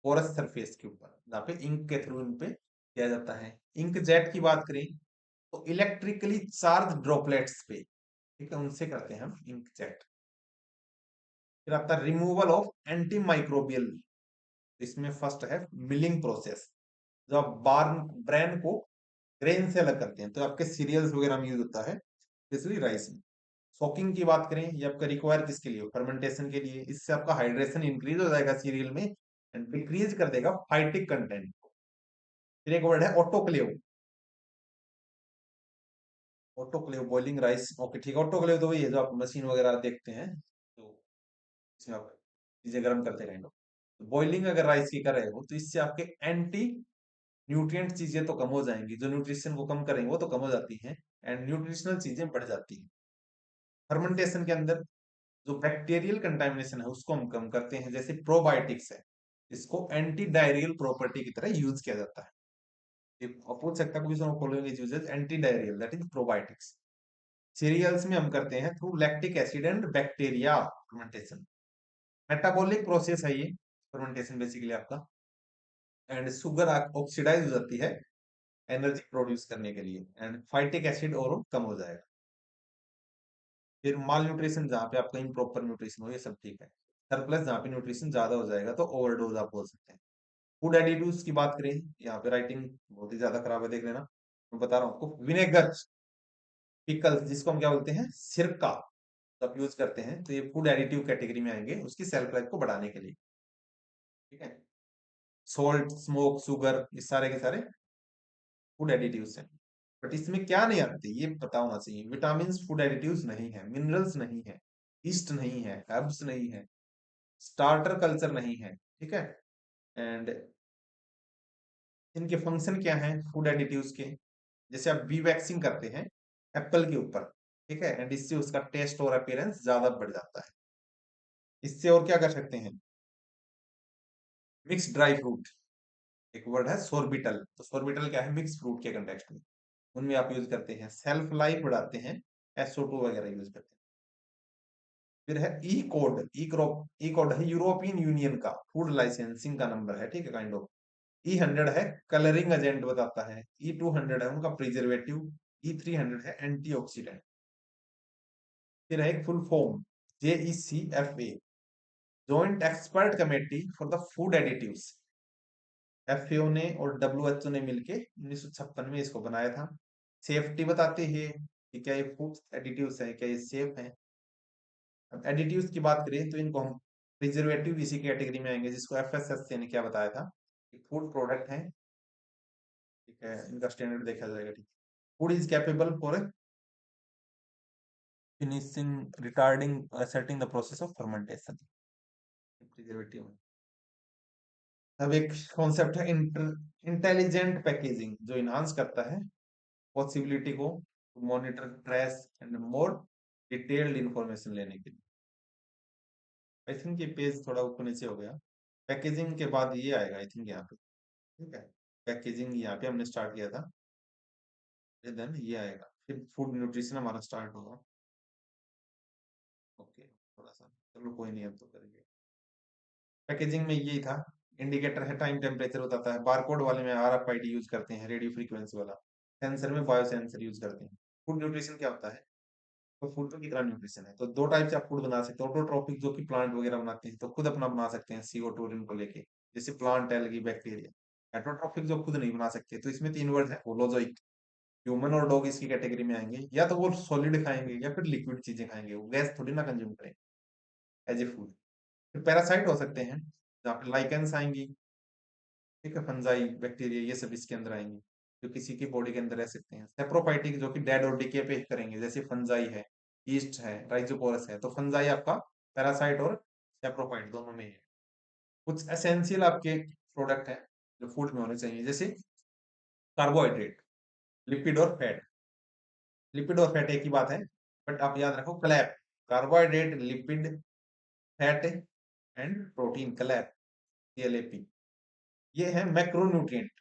पोरस सरफेस के ऊपर, जहाँ पे इंक के थ्रू इन पे किया जाता है। इंक जेट की बात करें तो इलेक्ट्रिकली चार्ज ड्रॉपलेट्स पे, ठीक है, उनसे करते हैं हम इंक जेट। फिर आता है रिमूवल ऑफ एंटी माइक्रोबियल। इसमें फर्स्ट है मिलिंग प्रोसेस, जो आप बार्न ब्रेन को ग्रेन से अलग करते हैं तो आपके सीरियल्स वगैरह में यूज होता है, स्पेशली राइस में। सोकिंग की बात करें, ये आपका रिक्वायर किसके लिए? फर्मेंटेशन के लिए। इससे आपका हाइड्रेशन इंक्रीज हो जाएगा सीरियल में एंड डिक्रीज कर देगा फाइटिक कंटेंट को। फिर एक वर्ड है autoclave. Autoclave boiling rice, okay ठीक है। ऑटोक्लेव तो वही है जो आप मशीन वगैरह देखते हैं तो इसमें आप चीजें गर्म करते रहेंगे। बॉइलिंग अगर राइस की कर रहे हो तो इससे आपके एंटी न्यूट्रिएंट चीजें तो कम हो जाएंगी, जो न्यूट्रिशन को कम करेंगे वो तो कम हो जाती हैं एंड न्यूट्रिशनल चीजें बढ़ जाती हैं। फर्मेंटेशन के अंदर जो बैक्टीरियल कंटामिनेशन है उसको हम कम करते हैं, जैसे प्रोबायोटिक्स है, इसको एंटी डायरियल प्रॉपर्टी की तरह यूज किया जाता है। पूछ सकता है कोई, following is uses anti diarrhoeal, that is probiotics. Cereals में हम करते हैं through lactic acid and bacteria fermentation. Metabolic process है ये फर्मेंटेशन बेसिकली आपका। एंड शुगर ऑक्सीडाइज हो जाती है एनर्जी प्रोड्यूस करने के लिए एंड फाइटिक एसिड और कम हो जाएगा। फिर माल न्यूट्रिशन, जहाँ पे आपका इम्प्रॉपर न्यूट्रिशन हो, ये सब ठीक है। सरप्लस, जहाँ पे न्यूट्रिशन ज्यादा हो जाएगा तो ओवरडोज आप बोल सकते हैं। फूड एडिटिव्स की बात करें, यहाँ पे राइटिंग बहुत ही ज्यादा खराब है, देख लेना। मैं बता रहा हूँ आपको, विनेगर, पिकल्स जिसको हम क्या बोलते हैं, सिरका, जब यूज करते हैं तो ये फूड एडिटिव कैटेगरी में आएंगे, उसकी सेल्फ लाइफ को बढ़ाने के लिए। ठीक है। सोल्ट, स्मोक, शुगर, ये सारे के सारे फूड एडिटिव्स हैं। बट इसमें क्या नहीं आते ये पता होना चाहिए। विटामिन फूड एडिटिव्स नहीं है, मिनरल्स नहीं है, ईस्ट नहीं है, हर्ब्स नहीं है, स्टार्टर कल्चर नहीं है, ठीक है। एंड इनके फंक्शन क्या है फूड एडिटिव्स के, जैसे आप वी वैक्सिंग करते हैं एप्पल के ऊपर, ठीक है, एंड इससे उसका टेस्ट और अपीयरेंस ज्यादा बढ़ जाता है। इससे और क्या कर सकते हैं, मिक्स ड्राई फ्रूट, एक वर्ड है सोर्बिटल, तो सोर्बिटल क्या है, मिक्स फ्रूट के कंटेक्स्ट में, उनमें आप यूज करते हैं, सेल्फ लाइफ बढ़ाते हैं, SO2 वगैरह यूज करते हैं। फिर है ई कोड, ई कोड है यूरोपियन यूनियन का फूड लाइसेंसिंग का नंबर है, ठीक है, काइंड ऑफ। E100 है कलरिंग एजेंट बताता है, E200 है उनका प्रिजर्वेटिव, E300 है एंटीऑक्सीडेंट। फिर है एक full form, JECFA, joint expert committee for the food additives. FAO ने और WHO ने मिलके 1956 में इसको बनाया था। सेफ्टी बताते हैं कि क्या ये फूड एडिटिव्स है, क्या ये सेफ है। अब एडिटिव्स की बात करें तो इनको हम प्रिजर्वेटिव इसी कैटेगरी में आएंगे, जिसको FSSAI ने क्या बताया था कि फूड प्रोडक्ट है, ठीक है, इनका स्टैंडर्ड देखा जाएगा, ठीक है। Food is capable for finishing retarding setting the process of fermentation, preservative. अब एक कॉन्सेप्ट है इंटेलिजेंट पैकेजिंग, जो इनहांस करता है पॉसिबिलिटी को monitor, trace and more detailed information लेने के लिए। आई थिंक ये पेज थोड़ा ऊपर नीचे हो गया, पैकेजिंग के बाद ये आएगा आई थिंक यहाँ पे, ठीक है। पैकेजिंग यहाँ पे हमने स्टार्ट किया था, देन ये आएगा, फिर फूड न्यूट्रिशन हमारा स्टार्ट होगा। ओके, थोड़ा सा चलो कोई नहीं, अब तो करेंगे। पैकेजिंग में यही था, इंडिकेटर है, टाइम टेम्परेचर बताता है, बारकोड वाले में RFID यूज करते हैं, रेडियो फ्रीक्वेंसी वाला, सेंसर में बायो सेंसर यूज करते हैं। फूड न्यूट्रिशन क्या होता है, तो फूड तो कितना न्यूट्रिशन है, तो दो टाइप से आप फूड बना सकते हो, ऑटोट्रोपिक जो कि प्लांट वगैरह बनाते हैं तो खुद अपना बना सकते हैं CO2 इनको लेके, जैसे प्लांट, एल्गी, बैक्टीरिया। हेटरोट्रोपिक जो खुद नहीं बना सकते, तो इसमें तीन वर्ड है, होलोजोइक, ह्यूमन और डॉग इसकी कैटेगरी में आएंगे, या तो वो सॉलिड खाएंगे या फिर लिक्विड चीजें खाएंगे, वो गैस थोड़ी ना कंज्यूम करेंगे एज ए फूड। फिर पैरासाइट हो सकते हैं, जहाँ पे लाइकेंस आएंगी, ठीक है, फंजाई, बैक्टीरिया, ये सब इसके अंदर आएंगे, जो किसी की बॉडी के अंदर रह सकते हैं। सेप्रोफाइटिक जो कि डेड और डिके पे करेंगे, जैसे फंजाई है, ईस्ट है, राइजोपोरस है, तो फंजाई आपका पैरासाइट और सेप्रोफाइट दोनों में है। कुछ एसेंशियल आपके प्रोडक्ट है जो फूड में होने चाहिए, जैसे कार्बोहाइड्रेट, लिपिड और फैट। लिपिड और फैट एक ही बात है, बट आप याद रखो clap, carbohydrate, lipid, fat and protein, clap, CLAP। ये है macronutrient,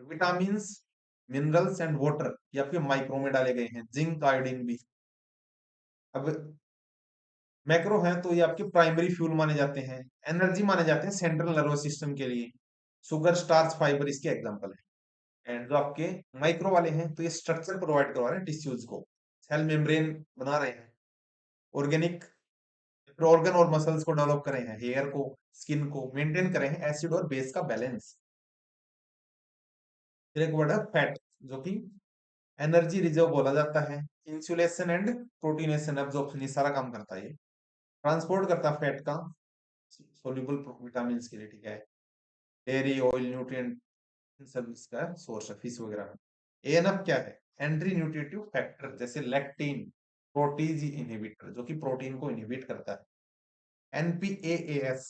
vitamin, minerals and water, ये आपके माइक्रो में डाले गए हैं, जिंक, आयोडीन भी। अब मैक्रो हैं तो ये आपके प्राइमरी फ्यूल माने जाते हैं, एनर्जी माने जाते हैं सेंट्रल नर्वस सिस्टम के लिए। शुगर, स्टार्च, फाइबर इसके एग्जांपल है। एंड जो आपके माइक्रो वाले हैं तो ये स्ट्रक्चर प्रोवाइड करवा रहे हैं टिश्यूज को, सेल मेम्ब्रेन बना रहे हैं, ऑर्गेनिक ऑर्गन और मसल्स को डेवलप कर रहे हैं, हेयर को, स्किन को मेंटेन कर रहे हैं, एसिड और बेस का बैलेंस। फिर एक वर्ड है फैट, जो कि एनर्जी रिजर्व बोला जाता है, इंसुलेशन एंड प्रोटीनेशन एब्जॉर्प्शन, ये सारा काम करता है ये, ट्रांसपोर्ट करता है फैट का सोल्यूबल विटामिन के लिए, ठीक है। डेयरी, ऑयल, न्यूट्रिएंट, इन सब इसका सोर्स है, फिश वगैरह में। ANF क्या है, एंट्री न्यूट्रिटिव फैक्टर, जैसे लैक्टीन, प्रोटीज इनहिबिटर, जो कि प्रोटीन को इनहिबिट करता है। NPAAS,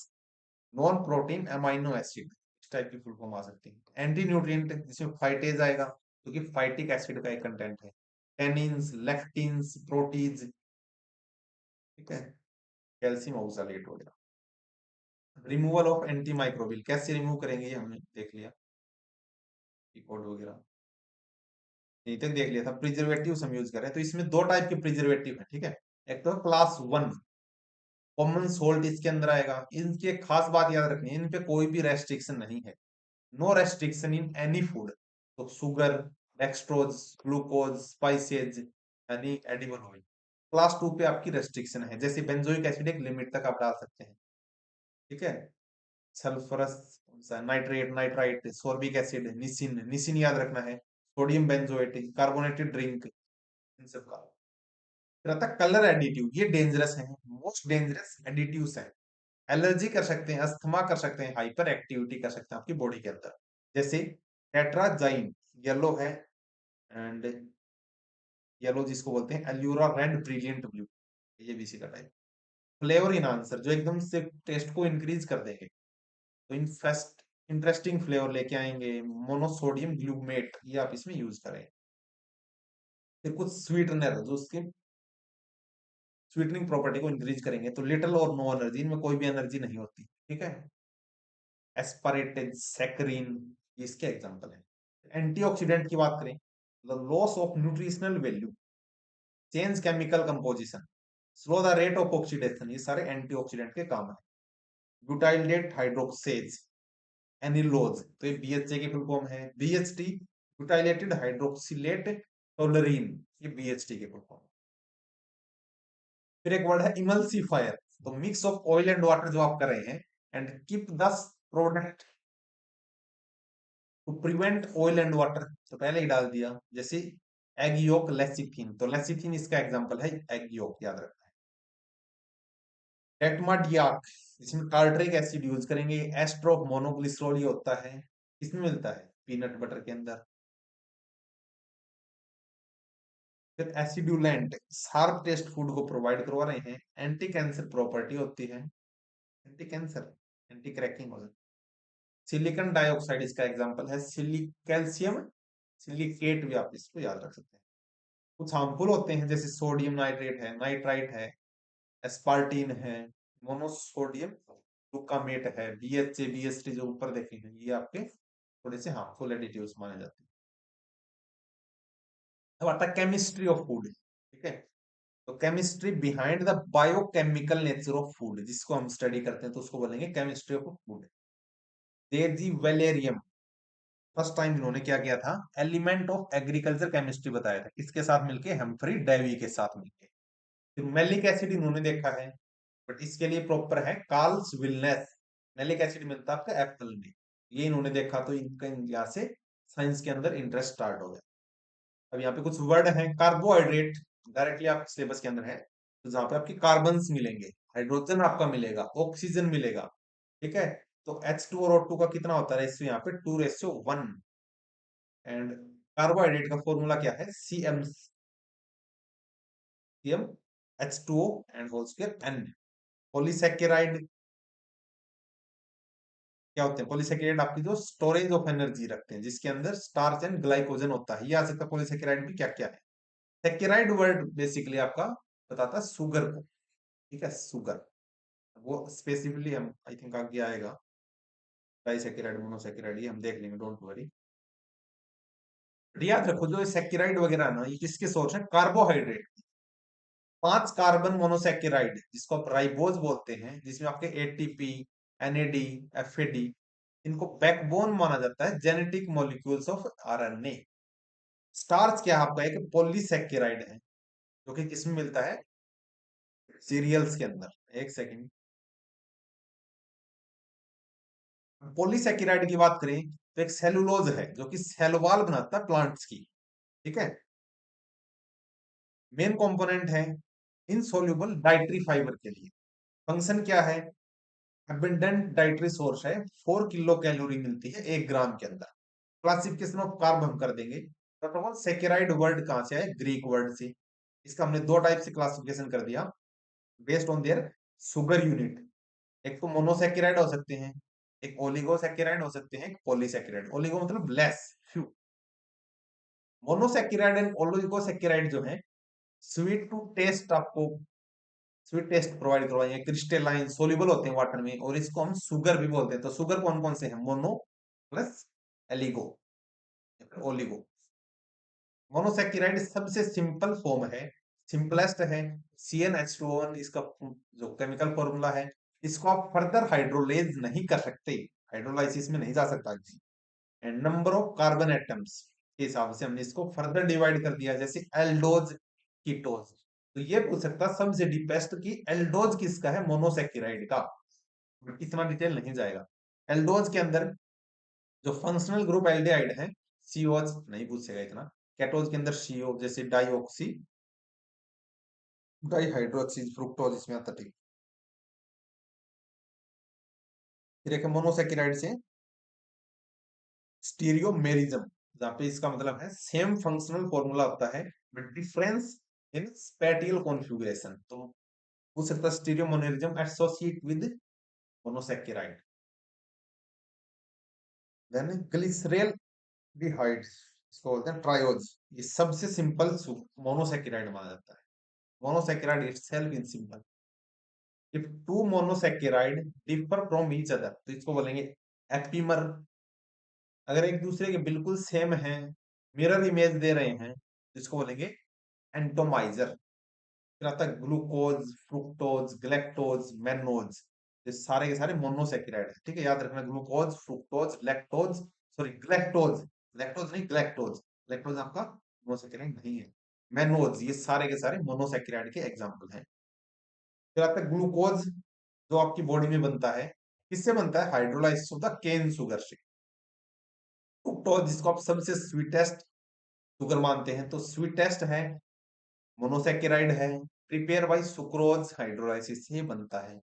non protein amino acid, इस टाइप की फुल फॉर्म आ सकती है। एंटी न्यूट्रिएंट, जिसमें फाइटेज आएगा, जो कि फाइटिक एसिड का एक कंटेंट है, टेनिन्स, लेक्टिन्स, प्रोटीज, ठीक है, कैल्शियम ऑक्सलेट वगैरह। रिमूवल ऑफ एंटी माइक्रोबियल, कैसे रिमूव करेंगे ये हमने देख लिया, कोड वगैरह यहीं तक देख लिया था। प्रिजर्वेटिव हम यूज कर रहे हैं, तो इसमें दो टाइप के प्रिजर्वेटिव है, ठीक है। एक तो क्लास 1 कॉमन सोल्ट इसके अंदर आएगा, इनकी एक खास बात याद रखनी है, इन पे कोई भी रेस्ट्रिक्शन नहीं है, no restriction in any food. तो शुगर, डेक्सट्रोज, ग्लूकोज, स्पाइसेज, यानी एडिबल ऑयल। क्लास 2 पे आपकी रेस्ट्रिक्शन है, जैसे बेंजोइक एसिड एक लिमिट तक आप डाल सकते हैं, ठीक है। Sulphurous nitrate, nitrite, sorbic acid, Nissin, Nissin याद रखना है, सोडियम बेंजोएट, कार्बोनेटेड ड्रिंक, इन सब का। फिर आता है कलर एडिटिव, ये डेंजरस है, मोस्ट डेंजरस एडिटिव्स है, एलर्जी कर सकते हैं, अस्थमा कर सकते हैं, हाइपर एक्टिविटी कर सकते हैं आपकी बॉडी के अंदर, जैसे टेट्राजाइन, येलो है, एंड येलो जिसको बोलते हैं एल्यूरा रेड, ब्रिलियंट ब्लू, ये भी इसी का टाइप। फ्लेवर इनहांसर जो एकदम से टेस्ट को इंक्रीज कर देंगे, तो इंटरेस्टिंग फ्लेवर लेके आएंगे, मोनोसोडियम ग्लूमेट, ये आप इसमें यूज करें। फिर कुछ स्वीटनर जो उसके स्वीटनिंग प्रॉपर्टी को इंक्रीज करेंगे, तो लिटिल और नो एनर्जी, इनमें कोई भी एनर्जी नहीं होती, ठीक है। एस्पारेटेज, सैकरीन, इसके एग्जांपल है। एंटीऑक्सीडेंट की बात करें, the loss of nutritional value, change chemical composition, slow the rate of oxidation, ये सारे एंटीऑक्सीडेंट के काम है। ब्यूटाइलेट हाइड्रोक्सेज, एनिलोज, तो ये बीएचए की फुल फॉर्म है। बीएचटी, ब्यूटाइलेटेड हाइड्रोक्सिलेट टोलरीन, ये बीएचटी की फुल फॉर्म। फिर एक वर्ड है इमल्सिफायर, तो mix of oil and water जो आप कर रहे हैं, and keep the product to prevent oil and water, तो पहले ही डाल दिया, जैसे एग योक लेसिथिन, तो लेसिथिन इसका एग्जांपल है, एग योक याद रखना है। टेटमाडियाक, इसमें टार्टरिक एसिड यूज करेंगे। एस्टर ऑफ मोनोग्लिसरॉल ये होता है, किसमें मिलता है, पीनट बटर के अंदर। फिर एसिडुलेंट, शार्प टेस्ट फूड को प्रोवाइड करवा रहे हैं। एंटी कैंसर प्रॉपर्टी होती है, एंटी कैंसर, एंटी क्रैकिंग हो जाती है। सिलिकॉन डाइऑक्साइड इसका एग्जांपल है। कैल्शियम सिलिकेट भी आप इसको याद रख सकते हैं। कुछ हार्मफुल होते हैं, जैसे सोडियम नाइट्रेट है, नाइट्राइट है, एस्पार्टिन है, मोनोसोडियम ग्लूकामेट है, बीएचए, बीएसटी जो ऊपर देखे हैं, ये आपके थोड़े से हार्मफुल एडिटिव्स माने जाते हैं। अब आता है केमिस्ट्री ऑफ फूड, ठीक है। तो chemistry behind the biochemical nature of food, जिसको हम स्टडी करते हैं तो उसको बोलेंगे केमिस्ट्री ऑफ फूड। देजी वेलेरियम, फर्स्ट टाइम इन्होंने क्या किया था, एलिमेंट ऑफ एग्रीकल्चर केमिस्ट्री बताया था, किसके साथ मिलके, हेम्फ्री डेवी के साथ मिलके। फिर मैलिक एसिड इन्होंने देखा है, बट इसके लिए प्रॉपर है कार्ल्स विलनेस। मैलिक एसिड मिलता है आपका एप्पल में, ये इन्होंने देखा, तो इनका यहाँ से साइंस के अंदर इंटरेस्ट स्टार्ट हो गया। अब यहाँ पे कुछ वर्ड है, कार्बोहाइड्रेट, डायरेक्टली आप सिलेबस के अंदर है, तो जहां पे आपकी कार्बन मिलेंगे, हाइड्रोजन आपका मिलेगा, ऑक्सीजन मिलेगा, ठीक है। तो H2 और O2 का कितना होता है रेशियो, यहाँ पे 2:1। एंड कार्बोहाइड्रेट का फॉर्मूला क्या है, CmH2O and whole square N। Polysaccharide क्या होते हैं, पॉलीसेकेराइड आपकी जो स्टोरेज ऑफ एनर्जी रखते हैं, जिसके अंदर स्टार्च एंड ग्लाइकोजन होता है, ये आ सकता है पॉलीसेकेराइड भी क्या क्या है। सेकेराइड वर्ड बेसिकली आपका बताता है शुगर को, ठीक है, शुगर, वो स्पेसिफिकली हम आई थिंक आगे आएगा, डाइसेकेराइड, मोनोसेकेराइड, ये हम देख लेंगे, डोंट वरी। याद रखो जो सेकेराइड वगैरह ना, ये किसके सोर्स है, कार्बोहाइड्रेट। 5 कार्बन मोनोसेकेराइड जिसको आप राइबोज बोलते हैं, जिसमें आपके एटीपी, एनएडी, एफएडी, इनको बैकबोन माना जाता है genetic molecules of RNA. Starch क्या है आपका, एक पॉलीसेकेराइड है, जो कि किसमें मिलता है, सीरियल्स के अंदर। एक सेकंड, पॉलीसेकेराइड की बात करें तो एक सेलुलोज है जो कि सेल वॉल बनाता है प्लांट्स की, ठीक है। मेन कंपोनेंट है इनसोल्यूबल डाइटरी फाइबर के लिए। फंक्शन क्या है, अबंडेंट डाइटरी सोर्स है, 4 किलो कैलोरी मिलती है 1 ग्राम के अंदर। क्लासिफिकेशन ऑफ कार्ब हम कर देंगे। First of all saccharide word कहां से आए, ग्रीक वर्ड से। इसका हमने दो टाइप से क्लासिफिकेशन कर दिया, based on their sugar unit. एक तो मोनोसेकेराइड हो सकते हैं, एक ओलिगोसेकेराइड हो सकते हैं, एक पॉलीसेकेराइड। ओलिगो मतलब less, few. Monosaccharide and oligosaccharide जो है, स्वीट टू टेस्ट आपको स्वीट टेस्ट प्रोवाइड करवाएंगे, क्रिस्टलाइन सोल्यूबल होते हैं वाटर में, और इसको हम शुगर भी बोलते हैं। तो शुगर कौन कौन से हैं, मोनो प्लस एलिगो, ओलिगो। मोनोसेकेराइड सबसे सिंपल फॉर्म है, सिंपलेस्ट है, CnH2O1 इसका जो केमिकल फॉर्मूला है। इसको आप फर्दर हाइड्रोलेज नहीं कर सकते, हाइड्रोलाइसिस में नहीं जा सकता। And number of carbon atoms के हिसाब से हमने इसको फर्दर डिवाइड कर दिया, जैसे एल्डोज, कीटोज। तो ये पूछ सकता सबसे डीपेस्ट की एल्डोज किसका है, मोनोसेकेराइड का, इतना डिटेल नहीं जाएगा। एल्डोज के अंदर जो फंक्शनल ग्रुप एल्डिहाइड है, सीओज नहीं पूछेगा इतना। केटोज के अंदर सीओ, जैसे डाइऑक्सी डाइहाइड्रोक्सी फ्रुक्टोज इसमें आता, ठीक। फिर एक मोनोसेकेराइड से स्टीरियोमेरिज्म, जहां पे इसका मतलब है सेम फंक्शनल फॉर्मूला होता है but difference in spatial configuration. तो पूछ सकता है स्टीरियोमोनोरिज्म एसोसिएट विद मोनोसैकेराइड। देन ग्लिसरेल डिहाइड्स, इसको बोलते हैं ट्रायोज, ये सबसे सिंपल मोनोसैकेराइड माना जाता है। Monosaccharide itself in simple. If two monosaccharide differ from each other, तो इसको बोलेंगे एपिमर। अगर एक दूसरे के बिल्कुल सेम हैं, मिरर इमेज दे रहे हैं, तो इसको बोलेंगे एंटोमाइजर। फिर आता है ग्लूकोज, फ्रुक्टोज, ग्लैक्टोज, मैनोज, ये सारे के सारे मोनोसैकेराइड है। ठीक है, याद रखना, glucose, fructose, lactose, sorry galactose, lactose नहीं ग्लैक्टोज, लैक्टोज आपका मोनोसैकेराइड नहीं है। मैनोज, ये सारे के सारे मोनोसैकेराइड के एग्जाम्पल हैं। फिर आता है ग्लूकोज, जो आपकी बॉडी में बनता है, किससे बनता है? Hydrolysis of the cane sugar से। फ्रुक्टोज, जिसको आप सबसे स्वीटेस्ट शुगर मानते हैं, तो स्वीटेस्ट है, मोनोसैकेराइड है, प्रिपेयर बाय सुक्रोज, हाइड्रोलाइसिस से बनता है।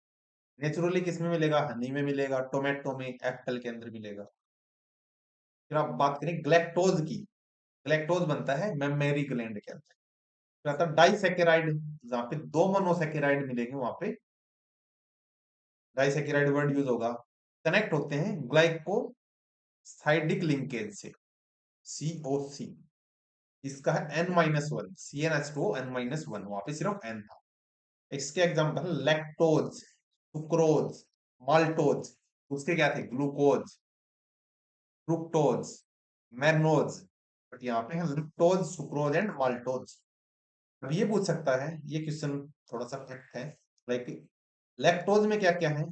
नेचुरली किसमें मिलेगा? हनी में मिलेगा, टोमेटो में, एप्पल के अंदर मिलेगा। फिर आप बात करें ग्लैक्टोज की, ग्लैक्टोज बनता है मेमरी ग्लैंड के अंदर। फिर आता है डाइसैकेराइड, जहां पे दो मोनोसैकेराइड मिलेंगे वहां पे डाइसैकेराइड वर्ड यूज होगा। कनेक्ट होते हैं ग्लाइकोसाइडिक लिंकेज से, COC। इसका है N-1, CnH2O N-1, वहां पे सिर्फ N था। इसके एग्जाम्पल लैक्टोज, सुक्रोज, माल्टोज, उसके क्या थे? ग्लूकोज, फ्रुक्टोज, मैनोज, बट यहाँ पे है लैक्टोज, सुक्रोज एंड माल्टोज। अब ये पूछ सकता है, ये क्वेश्चन थोड़ा सा फैक्ट है, लाइक लैक्टोज में क्या क्या है?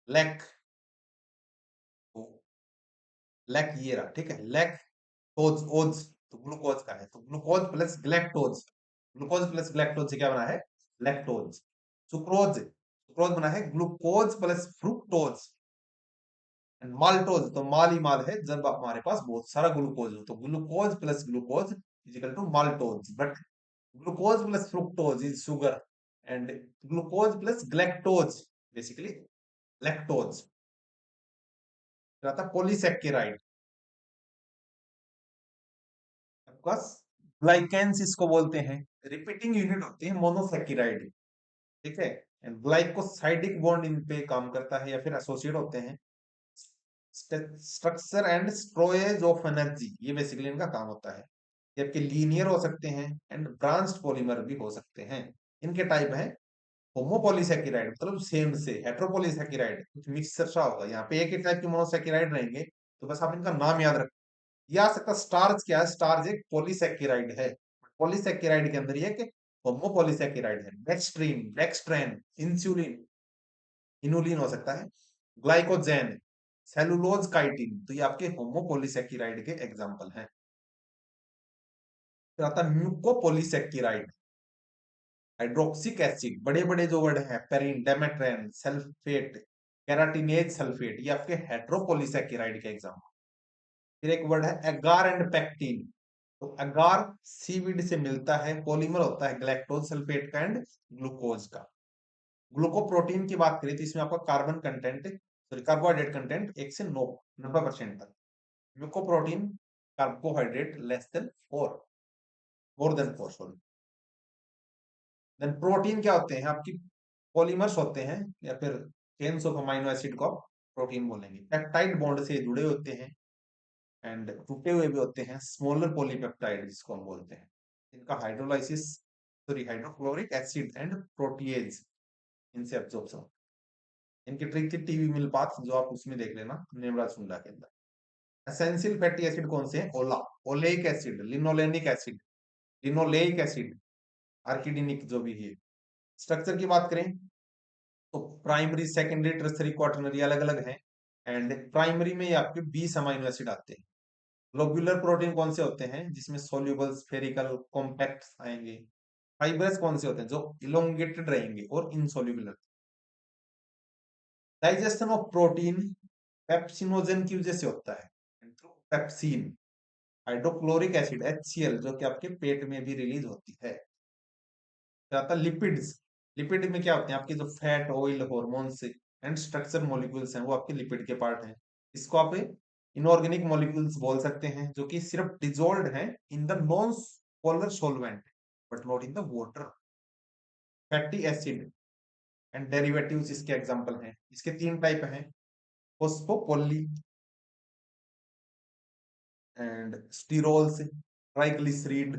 लैक, लैक ये रहा, ठीक है, लैक्टोज ओज, तो ग्लूकोज का है, तो glucose plus galactose, glucose plus galactose से क्या बना है? लैक्टोज। सुक्रोज, सुक्रोज बना है ग्लूकोज प्लस फ्रुक्टोज। माल्टोज, तो माल ही माल है जब हमारे पास बहुत सारा ग्लूकोज हो, तो glucose plus glucose is equal to maltose. But glucose plus fructose is sugar, and glucose plus galactose basically lactose. फिर आता पॉलीसैकेराइड, आपका ग्लाइकेंस इसको बोलते हैं, रिपीटिंग यूनिट होती है मोनोसैकेराइड, ठीक है। ग्लाइकोसाइडिक बॉन्ड इन पे काम करता है या फिर एसोसिएट होते हैं। Structure and storage of energy, ये बेसिकली इनका काम होता है। जबकि लीनियर हो सकते हैं एंड ब्रांच्ड पॉलीमर भी हो सकते हैं। इनके टाइप है होमोपॉलीसैकेराइड, मतलब सेम से, हेट्रोपॉलीसैकेराइड कुछ मिक्सचर सा होगा, यहाँ पे एक ही टाइप के मोनोसैकेराइड रहेंगे, तो बस आप इनका नाम याद रख। ये आ सकता स्टार्च, क्या है? स्टार्च एक पॉलीसैकेराइड है, पॉलीसैकेराइड के अंदर ये एक होमोपॉलीसैकेराइड है। डेक्स्ट्रीन, डेक्स्ट्रैन, इंसुलिन, इनुलिन हो सकता है, ग्लाइकोजेन, सेलुलोज, काइटिन, तो ये आपके होमोपॉलीसैकेराइड के एग्जांपल हैं। फिर आता है म्यूकोपॉलीसैकेराइड, हाइड्रोक्सिक एसिड, बड़े बड़े जो वर्ड हैं, पेरिन, डेमेट्रेन, सल्फेट, कैराटिनेज सल्फेट, ये आपके हेट्रोपॉलीसैकेराइड के एग्जांपल। फिर एक वर्ड है एगार एंड पेक्टिन, तो एगार सीविड से मिलता है, पॉलीमर होता है ग्लैक्टोज सल्फेट का एंड ग्लूकोज का। ग्लूकोप्रोटीन की बात करें तो इसमें आपका carbon content, sorry carbohydrate content 1 से 90% तक। Mucoprotein carbohydrate less than 4, more than 4 sorry. Then protein क्या होते हैं? आपकी पॉलीमर्स होते हैं या फिर चेन्स ऑफ अमाइनो एसिड को आप प्रोटीन बोलेंगे। पेप्टाइड बॉन्ड से जुड़े होते हैं एंड टूटे हुए भी होते हैं, स्मॉलर पॉलीपेप्टाइड जिसको हम बोलते हैं। इनका hydrolysis, sorry hydrochloric acid and protease इनसे एब्जॉर्प्शन। इनकी ट्रिक थी टीवी मिल पाथ, जो आप उसमें देख लेना नेमरा सुंडा के अंदर। एसेंशियल फैटी एसिड कौन से हैं? ओला, oleic acid, linolenic acid, linoleic acid, arachidonic, जो भी है। स्ट्रक्चर की बात करें तो प्राइमरी, सेकेंडरी, टर्सरी, क्वाटरनरी अलग अलग है। एंड प्राइमरी में आपके 20 अमाइनो एसिड आते हैं। ग्लोब्यूलर प्रोटीन कौन से होते हैं? जिसमें सोल्यूबल, स्फेरिकल, कॉम्पैक्ट आएंगे। फाइबरस कौन से होते हैं? जो इलोंगेटेड रहेंगे और insoluble. Digestion of protein pepsinogen की वजह से होता है, पेप्सिन। हाइड्रोक्लोरिक एसिड HCl, जो कि आपके पेट में भी रिलीज होती है। फिर आता है लिपिड्स, लिपिड में क्या होते हैं? आपके जो fat, oil, hormones and structure molecules हैं, वो आपके लिपिड के पार्ट हैं। इसको आप इनऑर्गेनिक मॉलिक्यूल्स बोल सकते हैं, जो कि सिर्फ डिजोल्व हैं in the non polar solvent but not in the water. Fatty acid, and derivatives इसके एग्जांपल हैं। इसके तीन टाइप हैं, फोस्फोपॉली एंड स्टीरोल्स, ट्राइग्लिसरीड।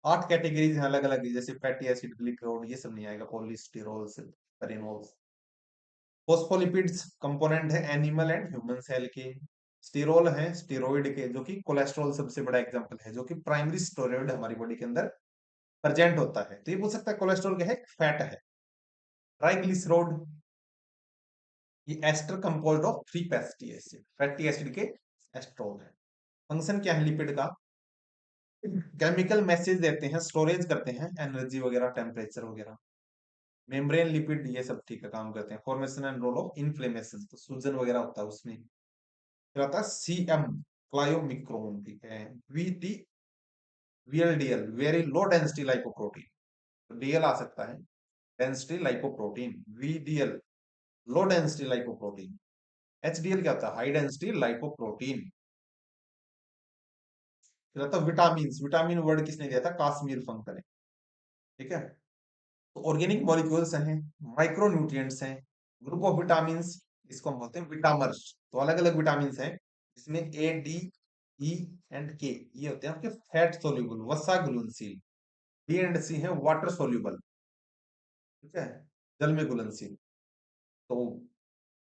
8 कैटेगरीज हैं अलग अलग, जैसे फैटी एसिड, ग्लिसरॉल, ये सब नहीं आएगा, पॉलीस्टीरोल्स, पेरिनोल्स। फोस्फोलिपिड्स कंपोनेंट है एनिमल एंड ह्यूमन सेल के। स्टीरोल है स्टेरॉइड के, जो कि कोलेस्ट्रॉल सबसे बड़ा एग्जांपल है, जो कि प्राइमरी स्टेरॉइड हमारी बॉडी के अंदर प्रेजेंट होता है। तो ये पूछ सकता है कोलेस्ट्रॉल क्या है, फैट है। ट्राइग्लिसराइड, ये ester compound of 3 fatty acid, fatty acid के एस्ट्रोल है। फंक्शन क्या है लिपिड का, केमिकल मैसेज देते हैं, स्टोरेज करते हैं एनर्जी वगैरह, टेम्परेचर वगैरह। मेम्ब्रेन लिपिड ये सब ठीक है काम करते हैं। Formation and role of inflammation, तो सूजन वगैरह होता है उसमें। फिर आता है सीएम, क्लायोमिक्रोन, ठीक है। VT, VLDL, very low density lipoprotein, DL आ सकता है, density lipoprotein. VDL, low density lipoprotein. HDL क्या होता है, हाई डेंसिटी लाइपोप्रोटीन। फिर आता है विटामिन, विटामिन वर्ड किसने दिया था, काश्मीर फंक ने, ठीक है। तो ऑर्गेनिक मॉलिक्यूल्स हैं, माइक्रो न्यूट्रिएंट्स हैं, ग्रुप ऑफ विटामिन, इसको हम बोलते हैं विटामर्स। तो अलग अलग विटामिन हैं, इसमें ए, डी, ई एंड के, ये होते हैं आपके फैट सोल्यूबल, वसा घुलनशील। बी एंड सी है वाटर सोल्यूबल, ठीक है, जल में घुलनशील। तो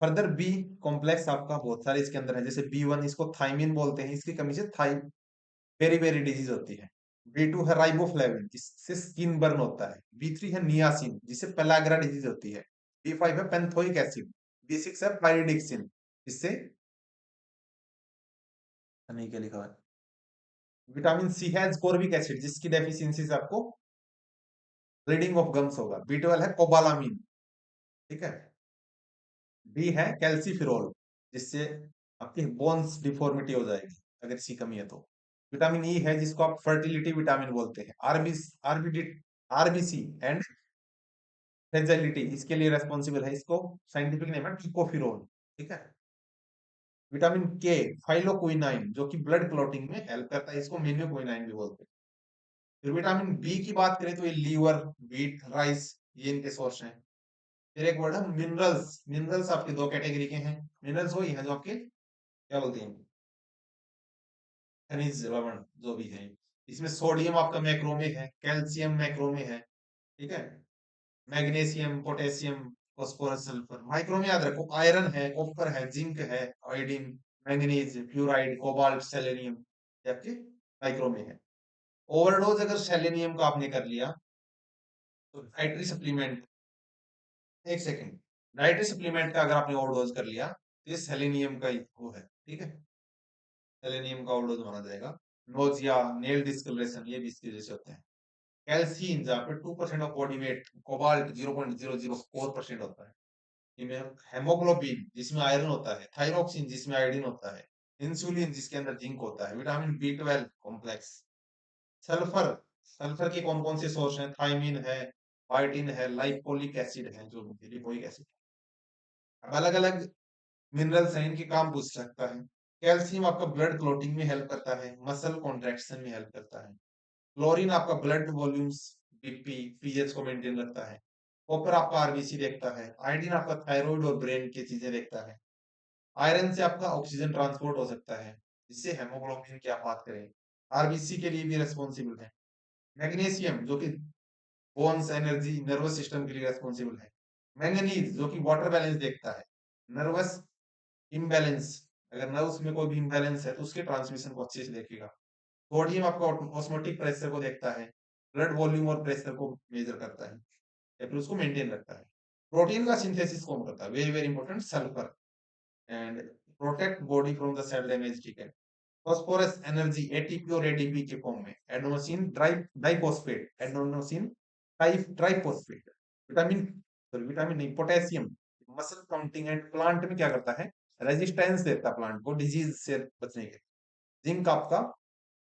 फर्दर बी कॉम्प्लेक्स आपका बहुत सारे इसके अंदर है, जैसे बी 1, इसको थाइमिन बोलते हैं, इसकी कमी से थाई वेरी वेरी डिजीज होती है। बी 2 है राइबोफ्लेविन, जिससे स्किन बर्न होता है। बी 3 है नियासिन, जिससे पेलाग्रा डिजीज होती है। बी 5 है पेंथोइक एसिड। बी 6 है पाइरिडिक्सिन, जिससे नहीं, क्या लिखा है, विटामिन सी है एस्कॉर्बिक एसिड, जिसकी डेफिशिएंसी से आपको ब्लीडिंग ऑफ गम्स होगा। बी 12 है कोबालामिन, ठीक है। डी है कैल्सीफिरोल, जिससे आपकी बोन्स डिफॉर्मिटी हो जाएगी अगर इसकी कमी है तो। विटामिन ई है, जिसको आप फर्टिलिटी विटामिन बोलते हैं। आरबीडी, आरबीसी एंड फ्रेजाइलिटी, इसके लिए रेस्पॉन्सिबल है, इसको साइंटिफिक नेम है टिकोफिरोल, ठीक है। विटामिन के, फाइलोक्विनाइन, जो कि ब्लड क्लॉटिंग में हेल्प करता है, इसको मेन्योक्विनाइन भी बोलते हैं। फिर विटामिन बी की बात करें तो ये लीवर, व्हीट, राइस, ये इनके सोर्स हैं। फिर एक वर्ड है मिनरल्स। मिनरल्स आपके दो कैटेगरी के हैं। मिनरल्स वही हैं जो आपके क्या बोलते हैं, खनिज लवण जो भी है। इसमें सोडियम आपका मैक्रो में है, कैल्शियम मैक्रो में है, ठीक है। Magnesium, potassium, phosphorus, sulphur micro में याद रखो। आयरन है, कॉपर है, जिंक है, iodine, manganese, fluoride, cobalt, selenium, ये आपके माइक्रो में है। ओवरडोज अगर सेलेनियम का आपने कर लिया तो डाइटरी सप्लीमेंट, एक सेकेंड, डाइटरी सप्लीमेंट का अगर आपने ओवरडोज कर लिया तो ये सेलेनियम का ही वो है, ठीक है, सेलेनियम का ओवरडोज माना जाएगा। नोजिया, नेल डिस्कलरेशन, ये भी इसकी वजह से होते हैं। कैल्सिन, जहाँ पे 2% ऑफ बॉडी वेट, कोबाल्ट 0.004% होता है। इनमें हेमोग्लोबिन, जिसमें आयरन होता है, थायरोक्सिन, जिसमें आयोडीन होता है, इंसुलिन, जिसके अंदर जिंक होता है, vitamin B 12 complex. Sulphur, sulphur के कौन कौन से सोर्स हैं, थायमिन है, बायोटिन है, लाइपोलिक एसिड है, जो लिपोइक एसिड। अब अलग अलग मिनरल्स हैं, इनके काम पूछ सकता है। कैल्शियम आपका ब्लड क्लोटिंग में हेल्प करता है, मसल कॉन्ट्रैक्शन में हेल्प करता है। क्लोरीन आपका ब्लड वॉल्यूम्स, बीपी, पीएच को मेंटेन रखता है। कॉपर आपका आरबीसी देखता है। आयोडीन आपका थायराइड और ब्रेन की चीजें देखता है। आयरन से आपका ऑक्सीजन ट्रांसपोर्ट हो सकता है, जिससे हेमोग्लोबिन की आप बात करें, आरबीसी के लिए भी रेस्पॉन्सिबल है। मैग्नीशियम, जो कि बोन्स, एनर्जी, नर्वस सिस्टम के लिए रेस्पॉन्सिबल है। मैंगनीज, जो कि वाटर बैलेंस देखता है। नर्वस इम्बैलेंस, अगर नर्व्स में कोई भी इम्बैलेंस है तो उसके ट्रांसमिशन को अच्छे से देखेगा। सोडियम आपका ऑस्मोटिक प्रेशर को देखता है, ब्लड वॉल्यूम और प्रेशर को मेजर करता है या फिर उसको मेंटेन रखता है। प्रोटीन का सिंथेसिस कौन करता है, very very important, sulphur. And protect body from the cell damage, ठीक है। फास्फोरस एनर्जी, एटीपी और एडीपी के फॉर्म में। Adenosine diphosphate, adenosine triphosphate. Vitamin, sorry vitamin नहीं, potassium, muscle counting and plant में क्या करता है, रेजिस्टेंस देता है प्लांट को डिजीज से बचने के। जिंक आपका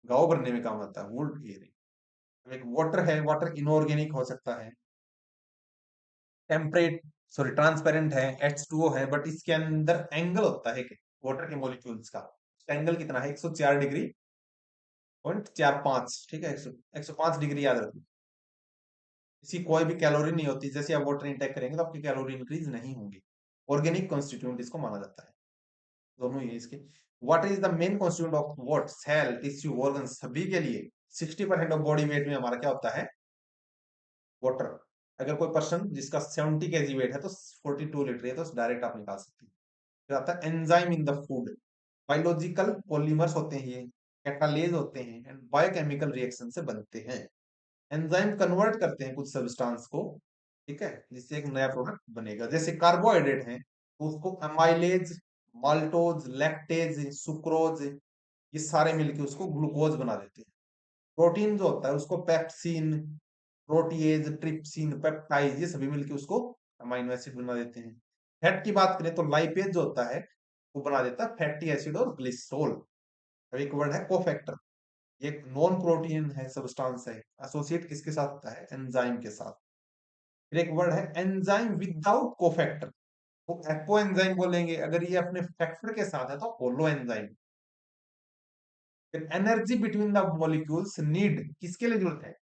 घाव भरने में काम आता है, वुंड हीलिंग। एक वाटर है, वाटर इनऑर्गेनिक हो सकता है, टेम्परेट, सॉरी ट्रांसपेरेंट है, H2O है, बट इसके अंदर एंगल होता है वाटर के मॉलिक्यूल्स का। एंगल कितना है, 104 डिग्री पॉइंट 45, ठीक है, 105 डिग्री याद रखो। इसकी कोई भी कैलोरी नहीं होती, जैसे आप वाटर इंटेक करेंगे तो आपकी कैलोरी इंक्रीज नहीं होंगी। ऑर्गेनिक कॉन्स्टिट्यूएंट इसको माना जाता है, दोनों ही है इसके। What is the main constituent of what, cell, tissue, organ, सभी के लिए 60% ऑफ बॉडी वेट में हमारा क्या होता है, वाटर। अगर कोई पर्सन जिसका 70 kg वेट है तो 42 लीटर है, तो डायरेक्ट आप निकाल सकते हैं। फिर आता है enzyme in the food, biological polymers होते हैं ये, कैटालेज होते हैं एंड बायोकेमिकल रिएक्शन से बनते हैं। एंजाइम कन्वर्ट करते हैं कुछ सब्सटेंस को, ठीक है, जिससे एक नया प्रोडक्ट बनेगा। जैसे कार्बोहाइड्रेट है तो उसको अमाइलेज, माल्टोज, लैक्टेज, सुक्रोज, ये सारे मिलके उसको ग्लूकोज बना देते हैं। प्रोटीन जो होता है उसको पेप्सिन, प्रोटीएज, ट्रिप्सिन, पेप्टाइज, ये सभी मिलके उसको अमाइनो एसिड बना देते हैं। फैट की बात करें तो लाइपेज जो होता है वो बना देता है फैटी एसिड और ग्लिसरॉल। अब एक वर्ड है कोफैक्टर, ये एक नॉन प्रोटीन है, सब्सटेंस है, एसोसिएट किसके साथ होता है, एंजाइम के साथ। फिर एक वर्ड है एंजाइम विदाउट कोफैक्टर, वो एक्को एंजाइम बोलेंगे। अगर ये अपने फैक्टर के साथ है तो होलो एंजाइम। फिर energy between the molecules need, किसके लिए जरूरत है,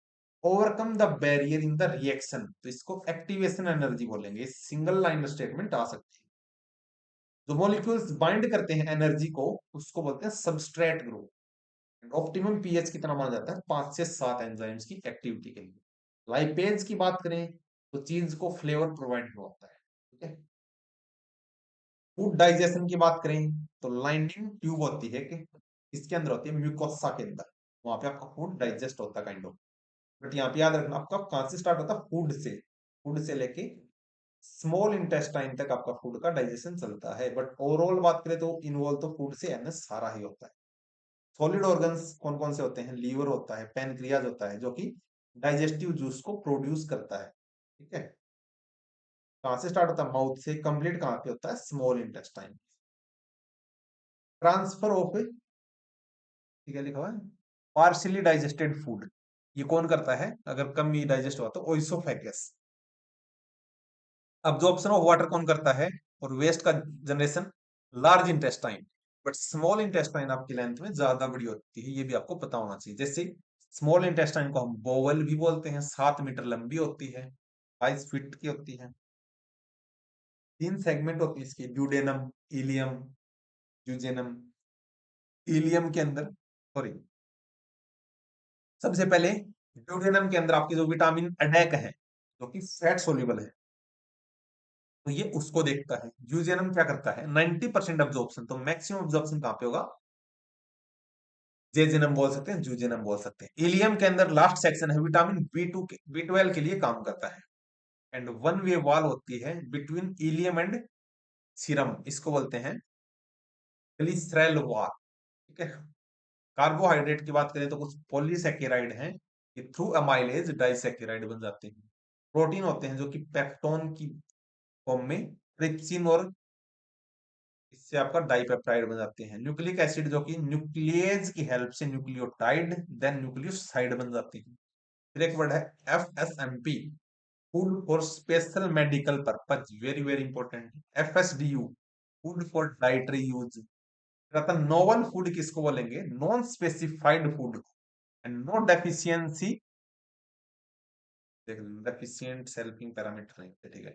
overcome the barrier in the reaction, तो इसको एक्टिवेशन एनर्जी बोलेंगे। सिंगल लाइन स्टेटमेंट आ सकती है। जो मॉलिक्यूल्स बाइंड करते हैं एनर्जी को उसको बोलते हैं सबस्ट्रेट ग्रुप। ऑप्टिमम पीएच कितना माना जाता है, 5 से 7 एंजाइम्स की एक्टिविटी के लिए। लाइपेज की बात करें तो चीज को फ्लेवर प्रोवाइड होता है, ठीक है। फूड डाइजेशन की बात करें तो लाइनिंग ट्यूब होती है कि इसके अंदर होती है, म्यूकोसा के अंदर, वहां पे आपका फूड डाइजेस्ट होता है काइंड ऑफ। बट यहाँ पे याद रखना आपका कहां से स्टार्ट होता है, फूड से। फूड से लेके स्मॉल इंटेस्टाइन तक आपका फूड का डाइजेशन चलता है। बट ओवरऑल बात करें तो इन्वॉल्व तो फूड से एनएस सारा ही होता है। सॉलिड ऑर्गन्स कौन कौन से होते हैं, लीवर होता है, पैनक्रियाज होता है जो कि डाइजेस्टिव जूस को प्रोड्यूस करता है, ठीक है। कहां से स्टार्ट होता है, माउथ से, कंप्लीट कहां पे होता है, स्मॉल इंटेस्टाइन। ट्रांसफर ऑफ, ठीक है, लिखा हुआ है पार्शियली डाइजेस्टेड फूड, ये कौन करता है, अगर कम ही डाइजेस्ट हुआ तो ओइसोफेगस। अब्जॉर्प्शन ऑफ वाटर कौन करता है, और वेस्ट का generation large intestine. But small intestine आपकी लेंथ में ज्यादा बड़ी होती है, ये भी आपको पता होना चाहिए। जैसे स्मॉल इंटेस्टाइन को हम बोवल भी बोलते हैं, 7 मीटर लंबी होती है, 22 फीट की होती है। 3 सेगमेंट होती है इसकी, ड्यूडेनम, इलियम, यूजेनम। इलियम के अंदर, सॉरी, सबसे पहले ड्यूडेनम के अंदर आपकी जो विटामिन अडैक है जो कि फैट सोल्यूबल है, तो ये उसको देखता है। यूजेनम क्या करता है, 90% अब्जॉर्प्शन, तो मैक्सिमम अब्जॉर्प्शन कहां पे होगा, जेजेनम बोल सकते हैं, जूजेनम बोल सकते हैं। इलियम के अंदर लास्ट सेक्शन है विटामिन बी 2 के, बी 12 के लिए काम करता है। एंड वन वे वॉल होती है बिटवीन इलियम एंड सीरम, इसको बोलते हैं ग्लिसरॉल वॉल, ठीक है। कार्बोहाइड्रेट की बात करें तो कुछ पॉलीसेकेराइड हैं, ये थ्रू अमाइलेज डाइसेकेराइड बन जाते हैं। प्रोटीन होते हैं जो कि पेप्टोन की फॉर्म में ट्रिप्सिन, और इससे आपका डाइपेप्टाइड बन जाते हैं। न्यूक्लिक एसिड जो कि न्यूक्लियेज की हेल्प से न्यूक्लियोटाइड देन न्यूक्लियोसाइड बन जाते हैं। फिर एक वर्ड है FSMP, food for special medical purpose, very very important. FSDU, food for dietary use. Novel food किसको बोलेंगे, non specified food. And no deficiency, देख डेफिशिएंट हेल्पिंग पैरामीटर नहीं, ठीक है।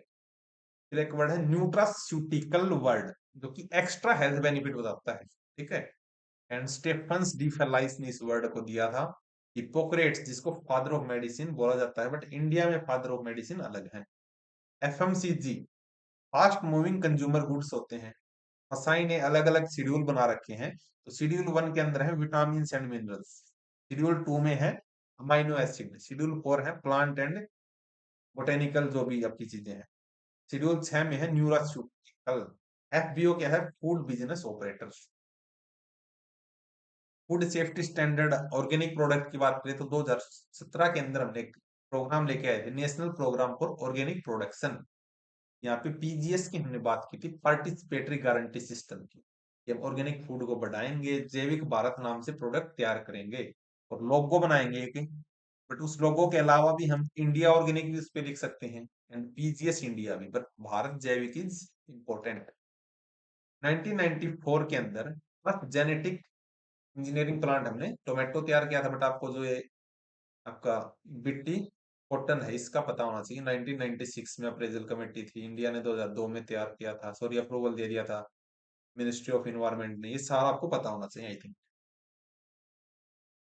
फिर एक वर्ड है न्यूट्रास्यूटिकल वर्ड, जो कि एक्स्ट्रा हेल्थ बेनिफिट बताता है, ठीक है। एंड स्टेफन्स डी फेलाइस ने इस वर्ड को दिया था। हिप्पोक्रेट्स, जिसको फादर ऑफ मेडिसिन बोला जाता है, बट इंडिया में फादर ऑफ मेडिसिन अलग है। FMCG, fast moving consumer goods होते हैं। फसाई ने अलग अलग शेड्यूल बना रखे हैं, तो शेड्यूल 1 के अंदर है विटामिन एंड मिनरल्स, शेड्यूल 2 में है अमाइनो एसिड, शेड्यूल 4 है प्लांट एंड बोटेनिकल जो भी आपकी चीजें हैं, शेड्यूल 6 में है न्यूरास्यूटिकल। एफबीओ क्या है, food business operator. Food safety standard organic product की बात करें तो 2017 के अंदर हमने एक प्रोग्राम लेके आए थे, national programme for organic production. यहाँ पे पीजीएस की हमने बात की थी, पार्टिसिपेटरी गारंटी सिस्टम की, कि हम ऑर्गेनिक फूड को बढ़ाएंगे, जैविक भारत नाम से प्रोडक्ट तैयार करेंगे और लोगो बनाएंगे एक। बट उस लोगो के अलावा भी हम इंडिया ऑर्गेनिक भी उस पे लिख सकते हैं, एंड पीजीएस इंडिया भी, बट भारत जैविक इज इम्पोर्टेंट। 1994 के अंदर बस जेनेटिक इंजीनियरिंग प्लांट हमने टोमेटो तैयार किया था, बट आपको जो ये आपका बिट्टी कॉटन है, इसका पता होना चाहिए। 1996 में अप्रेजल कमेटी थी, इंडिया ने 2002 में तैयार किया था, सॉरी अप्रूवल दे दिया था मिनिस्ट्री ऑफ इन्वायरमेंट ने। ये सारा आपको पता होना चाहिए आई थिंक।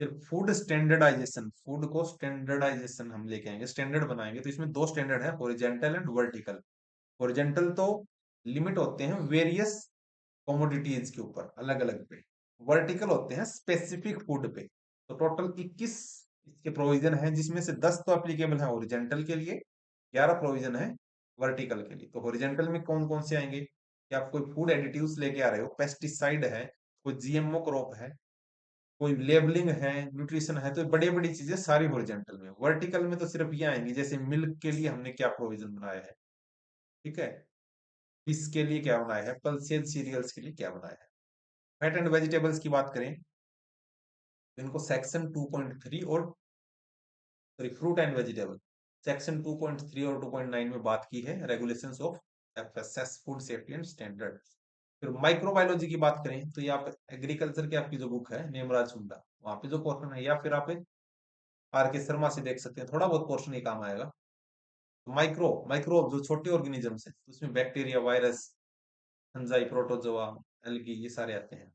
फिर फूड स्टैंडर्डाइजेशन, फूड को स्टैंडर्डाइजेशन हम लेके आएंगे, स्टैंडर्ड बनाएंगे। तो इसमें दो स्टैंडर्ड है, हॉरिजॉन्टल एंड वर्टिकल। हॉरिजॉन्टल तो लिमिट होते हैं वेरियस कमोडिटीज के ऊपर अलग अलग पे, वर्टिकल होते हैं स्पेसिफिक फूड पे। तो टोटल 21 इसके प्रोविजन है, जिसमें से 10 तो एप्लीकेबल है हॉरिजॉन्टल के लिए, 11 प्रोविजन है वर्टिकल के लिए। तो हॉरिजॉन्टल में कौन कौन से आएंगे कि आप कोई फूड एडिटिव्स लेके आ रहे हो, पेस्टिसाइड है, कोई जीएमओ क्रॉप है, कोई लेबलिंग है, न्यूट्रिशन है, तो बड़ी बड़ी चीजें सारी हॉरिजॉन्टल में। वर्टिकल में तो सिर्फ ये आएंगी, जैसे मिल्क के लिए हमने क्या प्रोविजन बनाया है, ठीक है, फिश के लिए क्या बनाया है, पल्सेज सीरियल्स के लिए क्या बनाया है। फैट एंड वेजिटेबल्स की बात करें तो इनको सेक्शन 2.3 और sorry fruit and vegetable section 2.3 और 2.9 में बात की है, regulations of FSS food safety and standard. फिर माइक्रोबायोलॉजी की बात करें तो ये आप एग्रीकल्चर की आपकी जो बुक है नेमराज हुंडा, वहां पे जो पोर्शन है, या फिर आप आर के शर्मा से देख सकते हैं, थोड़ा बहुत पोर्शन ही काम आएगा। माइक्रो माइक्रो जो छोटे ऑर्गेनिजम्स है, उसमें bacteria, virus, fungi, protozoa, algae, ये सारे आते हैं।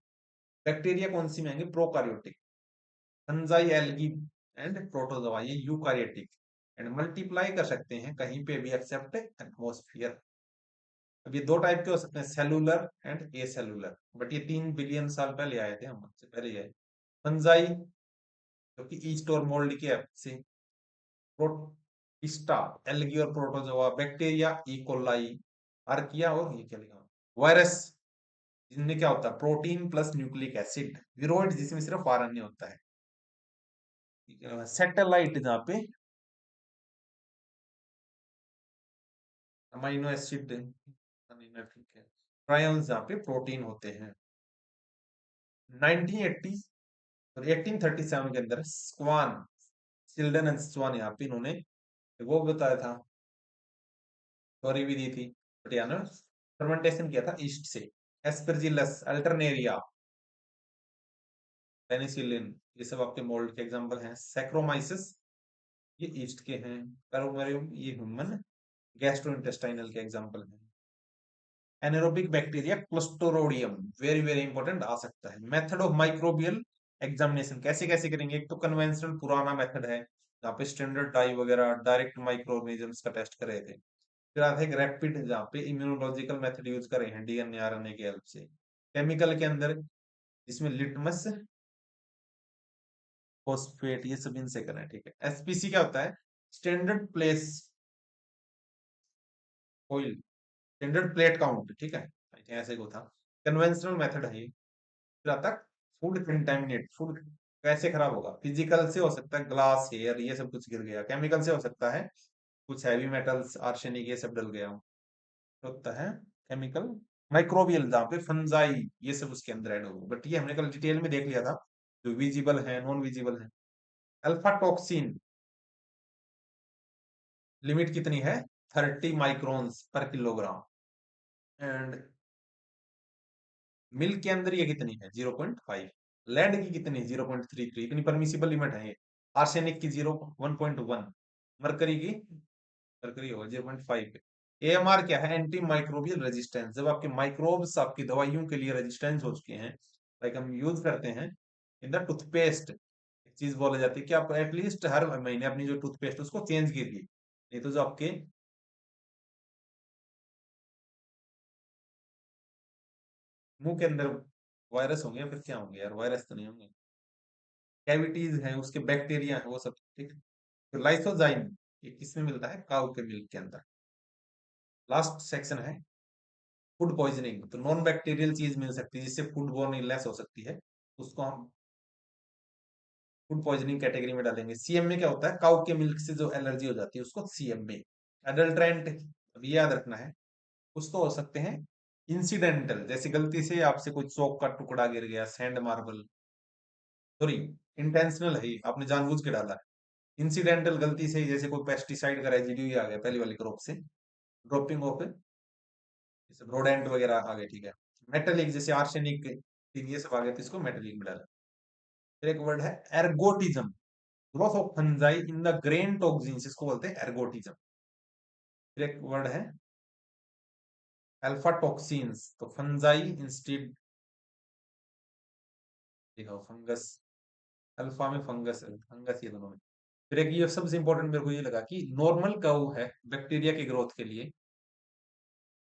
बैक्टीरिया कौन सी में आएंगे, प्रोकारियोटिक, फंजाई, एल्गी एंड प्रोटोजोआ ये यूकारियोटिक, एंड मल्टीप्लाई कर सकते हैं कहीं पे भी एक्सेप्ट एटमॉस्फेयर। अब ये दो टाइप के हो सकते हैं, cellular and A cellular, but ये 3 बिलियन साल पहले आए थे, हमसे पहले ही आए। फंजाई जो कि ईस्ट और मोल्ड के से, प्रोटिस्टा एल्गी और प्रोटोजोआ, बैक्टीरिया इकोलाई, आर्किया, और ये क्या लिखा, वायरस जिनमें क्या होता है प्रोटीन प्लस न्यूक्लिक एसिड, विरोइड जिसमें सिर्फ आरएनए होता है, सैटेलाइट जहाँ पे अमीनो एसिड, ट्रायंस जहाँ पे प्रोटीन होते हैं। 1980 और 1837 के अंदर स्वान, चिल्ड्रन एंड स्वान, यहाँ पे इन्होंने वो बताया था, थ्योरी भी दी थी, बट यहाँ ना फर्मेंटेशन किया था ईस्ट से। एस्परजिलस, अल्टरनेरिया, पेनिसिलिन, ये सब आपके मोल्ड के एग्जांपल हैं। सैक्रोमाइसिस ये ईस्ट के हैं। पेरोमेरियम ये ह्यूमन गैस्ट्रोइंटेस्टाइनल के एग्जांपल हैं। Anaerobic bacteria clostridium, very very important आ सकता है। मेथड ऑफ माइक्रोबियल एग्जामिनेशन कैसे कैसे करेंगे, एक तो कन्वेंशनल पुराना मेथड है जहाँ पे स्टैंडर्ड डाई वगैरह डायरेक्ट माइक्रो ऑर्गेनिजम्स का टेस्ट कर रहे थे। फिर आता है एक रैपिड जहाँ पे इम्यूनोलॉजिकल मेथड यूज कर रहे हैं डीएनए आरएनए की हेल्प से। केमिकल के अंदर जिसमें लिटमस, फॉस्फेट, ये सब इनसे करें, ठीक है। एसपीसी क्या होता है, standard place oil, standard plate count, ठीक है, ऐसे को था। कन्वेंशनल मेथड है ये। फिर आता है फूड कंटेमिनेट, फूड कैसे खराब होगा, फिजिकल से हो सकता है, ग्लास, एयर, ये सब कुछ गिर गया। केमिकल से हो सकता है कुछ हैवी मेटल्स, आर्सेनिक, ये सब डल गया होता है केमिकल। माइक्रोबियल जहाँ पे फंजाई ये सब उसके अंदर ऐड होगा, बट ये हमने कल डिटेल में देख लिया था, जो विजिबल है नॉन विजिबल है। अल्फा टॉक्सिन लिमिट कितनी है, 30 माइक्रोन्स पर किलोग्राम, एंड मिल्क के अंदर ये कितनी है, 0.5। लेड की कितनी, 0.33, इतनी परमिसिबल लिमिट है ये। आर्सेनिक की 1.1, मरकरी की, मरकरी होगा 0.5। एएमआर क्या है, एंटी माइक्रोबियल रेजिस्टेंस, जब आपके माइक्रोब्स आपकी दवाइयों के लिए रेजिस्टेंस हो चुके हैं, लाइक हम यूज करते हैं इन द टूथपेस्ट, एक चीज बोला जाती है कि आप एटलीस्ट हर महीने अपनी जो टूथपेस्ट उसको चेंज कीजिए, नहीं तो जो आपके मुंह के अंदर वायरस होंगे या फिर क्या होंगे यार, वायरस तो नहीं होंगे, कैविटीज हैं उसके, बैक्टीरिया है वो सब, ठीक है। तो लाइसोजाइम ये किसमें मिलता है, काऊ के मिल्क के अंदर। लास्ट सेक्शन है फूड पॉइजनिंग, तो नॉन बैक्टीरियल चीज मिल सकती है जिससे फूड बॉर्न इलनेस हो सकती है, उसको हम फूड पॉइजनिंग कैटेगरी में डालेंगे। सीएमए क्या होता है, काऊ के मिल्क से जो एलर्जी हो जाती है उसको सीएमए। अडल्ट्रेंट, अब ये याद रखना है, कुछ तो हो सकते हैं इंसिडेंटल, जैसे गलती से आपसे कोई चौक का टुकड़ा गिर गया, सैंड मार्बल, सॉरी इंटेंशनल है ये, आपने जानबूझ के डाला है। इंसिडेंटल गलती से, जैसे कोई पेस्टिसाइड का रेजिड्यू आ गया पहली वाली क्रॉप से, ड्रॉपिंग ऑफ जैसे रोडेंट वगैरह आ गए, ठीक है। मेटेलिक जैसे आर्सेनिक, ये सब आ गए तो इसको मेटेलिक में डाला। फिर एक वर्ड है ergotism, growth of fungi in the grain toxins, इसको बोलते हैं एर्गोटिज्म। फिर एक वर्ड है अल्फा टॉक्सिन्स, तो फंजाई इंस्टीड, देखो फंगस, अल्फा में फंगस है, फंगस ये दोनों में। फिर एक ये सबसे इंपॉर्टेंट मेरे को ये लगा कि नॉर्मल कर्व है बैक्टीरिया की ग्रोथ के लिए,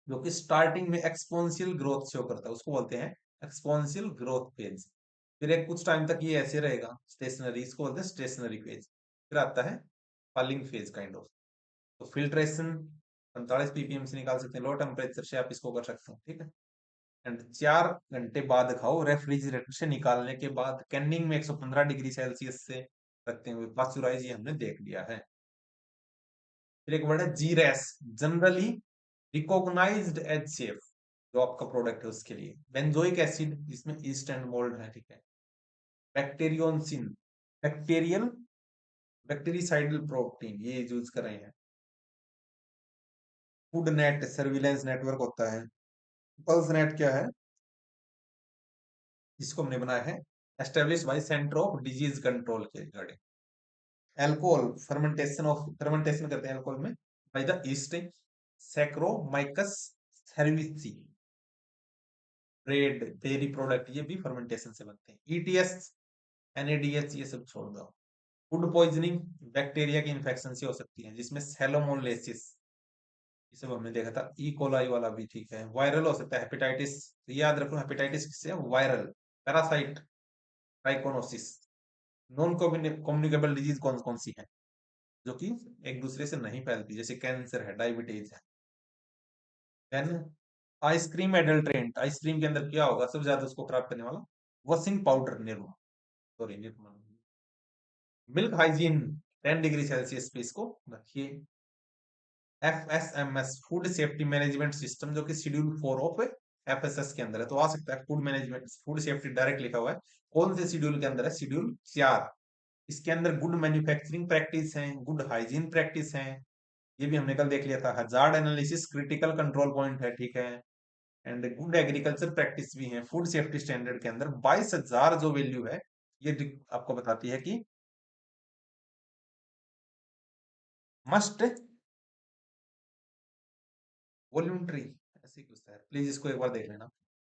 जो कि स्टार्टिंग में एक्सपोनेंशियल ग्रोथ शो करता है, उसको बोलते हैं एक्सपोनेंशियल ग्रोथ फेज। फिर एक कुछ टाइम तक ये ऐसे रहेगा स्टेशनरी, इसको बोलते हैं स्टेशनरी फेज। फिर आता है फॉलिंग फेज काइंड ऑफ। तो फिल्ट्रेशन 45 ppm से निकाल सकते हैं, लो टेम्परेचर से आप इसको कर सकते हैं, ठीक है। एंड 4 घंटे बाद खाओ रेफ्रिजरेटर से निकालने के बाद, कैनिंग में 115 डिग्री सेल्सियस से रखते हुए, पास्चुराइज, ये हमने देख लिया है। फिर एक वर्ड है जीरेस, जनरली रिकॉग्नाइज्ड एज सेफ, जो आपका प्रोडक्ट है उसके लिए। बेंजोइक एसिड, जिसमें ईस्ट एंड मोल्ड है, ठीक है। बैक्टीरियोसिन, बैक्टीरियल बैक्टीरिसाइडल प्रोटीन, ये यूज कर रहे हैं। फूड नेट सर्विलेंस नेटवर्क होता है। पल्स नेट क्या है, जिसको हमने बनाया है establish by centre of disease control के रिगार्डिंग। एल्कोहल, फर्मेंटेशन करते हैं एल्कोहल में by the yeast, saccharomyces cerevisiae. Bread, dairy product, ये भी फर्मेंटेशन से बनते हैं। ईटीएस, एनएडीएच, ये सब छोड़ दो। फूड पॉइजनिंग बैक्टीरिया की इन्फेक्शन से हो सकती है, जिसमें सैलोमोनेलाइसिस, ये सब हमने देखा था। ई कोलाई वाला भी ठीक है। वायरल हो सकता है हेपेटाइटिस, तो याद रखो हेपेटाइटिस किससे है, viral. Parasite, trichinosis. Non communicable disease कौन कौन सी है, जो कि एक दूसरे से नहीं फैलती, जैसे कैंसर है, डायबिटीज है। देन आइसक्रीम एडल्ट्रेंट, आइसक्रीम के अंदर क्या होगा सबसे ज्यादा उसको खराब करने वाला, washing powder, Nirma, sorry Nirma. Milk hygiene 10 degree Celsius पे इसको रखिए। FSMS, food safety management system, जो कि शेड्यूल 4 ऑफ FSS के अंदर है, तो आ सकता है food management, food safety direct लिखा हुआ है। कौन से शेड्यूल के अंदर है, शेड्यूल 4। इसके अंदर गुड मैन्युफैक्चरिंग प्रैक्टिस है, गुड हाइजीन प्रैक्टिस है, ये भी हमने कल देख लिया था। Hazard analysis, critical control point है, ठीक है। एंड गुड एग्रीकल्चर प्रैक्टिस भी है। फूड सेफ्टी स्टैंडर्ड के अंदर 22,000 जो वैल्यू है, ये आपको बताती है कि मस्ट वॉल्यूंट्री, ऐसे कुछ है, प्लीज इसको एक बार देख लेना।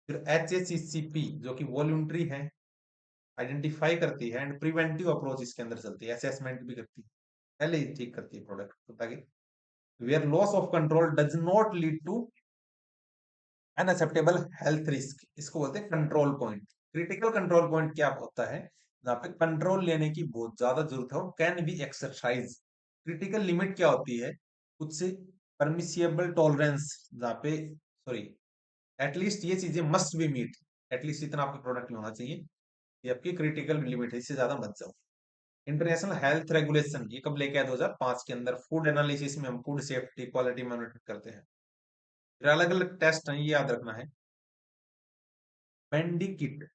फिर HACCP, जो कि वॉल्यूंट्री है, आइडेंटिफाई करती है एंड प्रिवेंटिव अप्रोच इसके अंदर चलती है, असेसमेंट भी करती है, पहले ही ठीक करती है प्रोडक्ट ताकि where loss of control does not lead to unacceptable health risk, इसको बोलते हैं control point. Critical control point क्या होता है, जहाँ पे कंट्रोल लेने की बहुत ज्यादा जरूरत है, can be exercise. Critical limit क्या होती है, कुछ से परमिसिबल टॉलरेंस, जहाँ पे, सॉरी, एटलीस्ट ये चीजें मस्ट बी मीट, एटलीस्ट इतना आपके प्रोडक्ट में होना चाहिए, ये आपकी क्रिटिकल लिमिट है, इससे ज्यादा मत जाओ। इंटरनेशनल हेल्थ रेगुलेशन, ये कब लेके आया, 2005 के अंदर। फूड एनालिसिस में हम फूड सेफ्टी क्वालिटी मॉनिटर करते हैं। फिर अलग अलग टेस्ट हैं, ये याद रखना है। पेंडिकिट,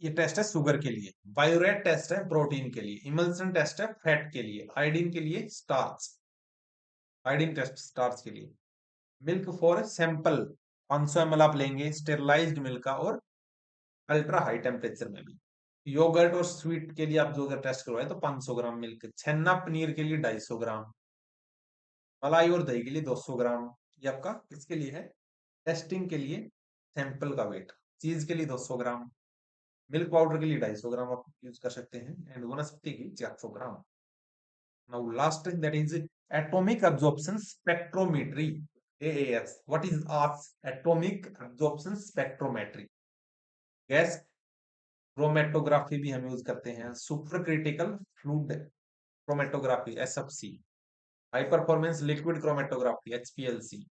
ये टेस्ट है शुगर के लिए। बायोरेट टेस्ट है प्रोटीन के लिए। इमल्सन टेस्ट है फैट के लिए। आयोडीन के लिए स्टार्च, आयोडीन टेस्ट स्टार्च के लिए। मिल्क फॉर सैंपल 500 ml आप लेंगे स्टेरलाइज्ड मिल्क का, और अल्ट्रा हाई टेम्परेचर में भी। योगर्ट और स्वीट के लिए आप जो अगर टेस्ट करवाए तो 500 ग्राम मिल्क। छन्ना पनीर के लिए 250 ग्राम। मलाई और दही के लिए 200 ग्राम। ये आपका किसके लिए है, टेस्टिंग के लिए, सैंपल का वेट। चीज के लिए 200 ग्राम। मिल्क पाउडर के लिए 250 ग्राम आप यूज कर सकते हैं। एंड वनस्पति की 400 gram. Now last that is atomic absorption spectrometry, AAS। What is atomic absorption spectrometry? Gas chromatography भी हम यूज करते हैं। Super critical fluid chromatography, SFC। High performance liquid chromatography, HPLC।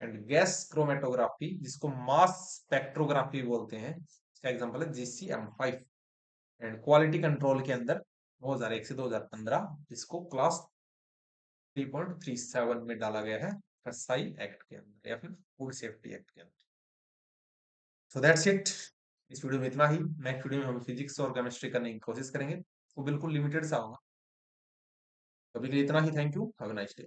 And gas chromatography, जिसको मास स्पेक्ट्रोग्राफी बोलते हैं, इसका एग्जांपल है GCM5। एंड क्वालिटी कंट्रोल के अंदर 2001 से 2015 इसको क्लास 3.37 में डाला गया है, FSI एक्ट के अंदर या फिर फूड सेफ्टी एक्ट के अंदर। सो दैट्स इट, इस वीडियो में इतना ही। नेक्स्ट वीडियो में हम फिजिक्स और केमिस्ट्री करने की कोशिश करेंगे, वो बिल्कुल लिमिटेड सा होगा। अभी के लिए इतना ही। Thank you, have a nice day.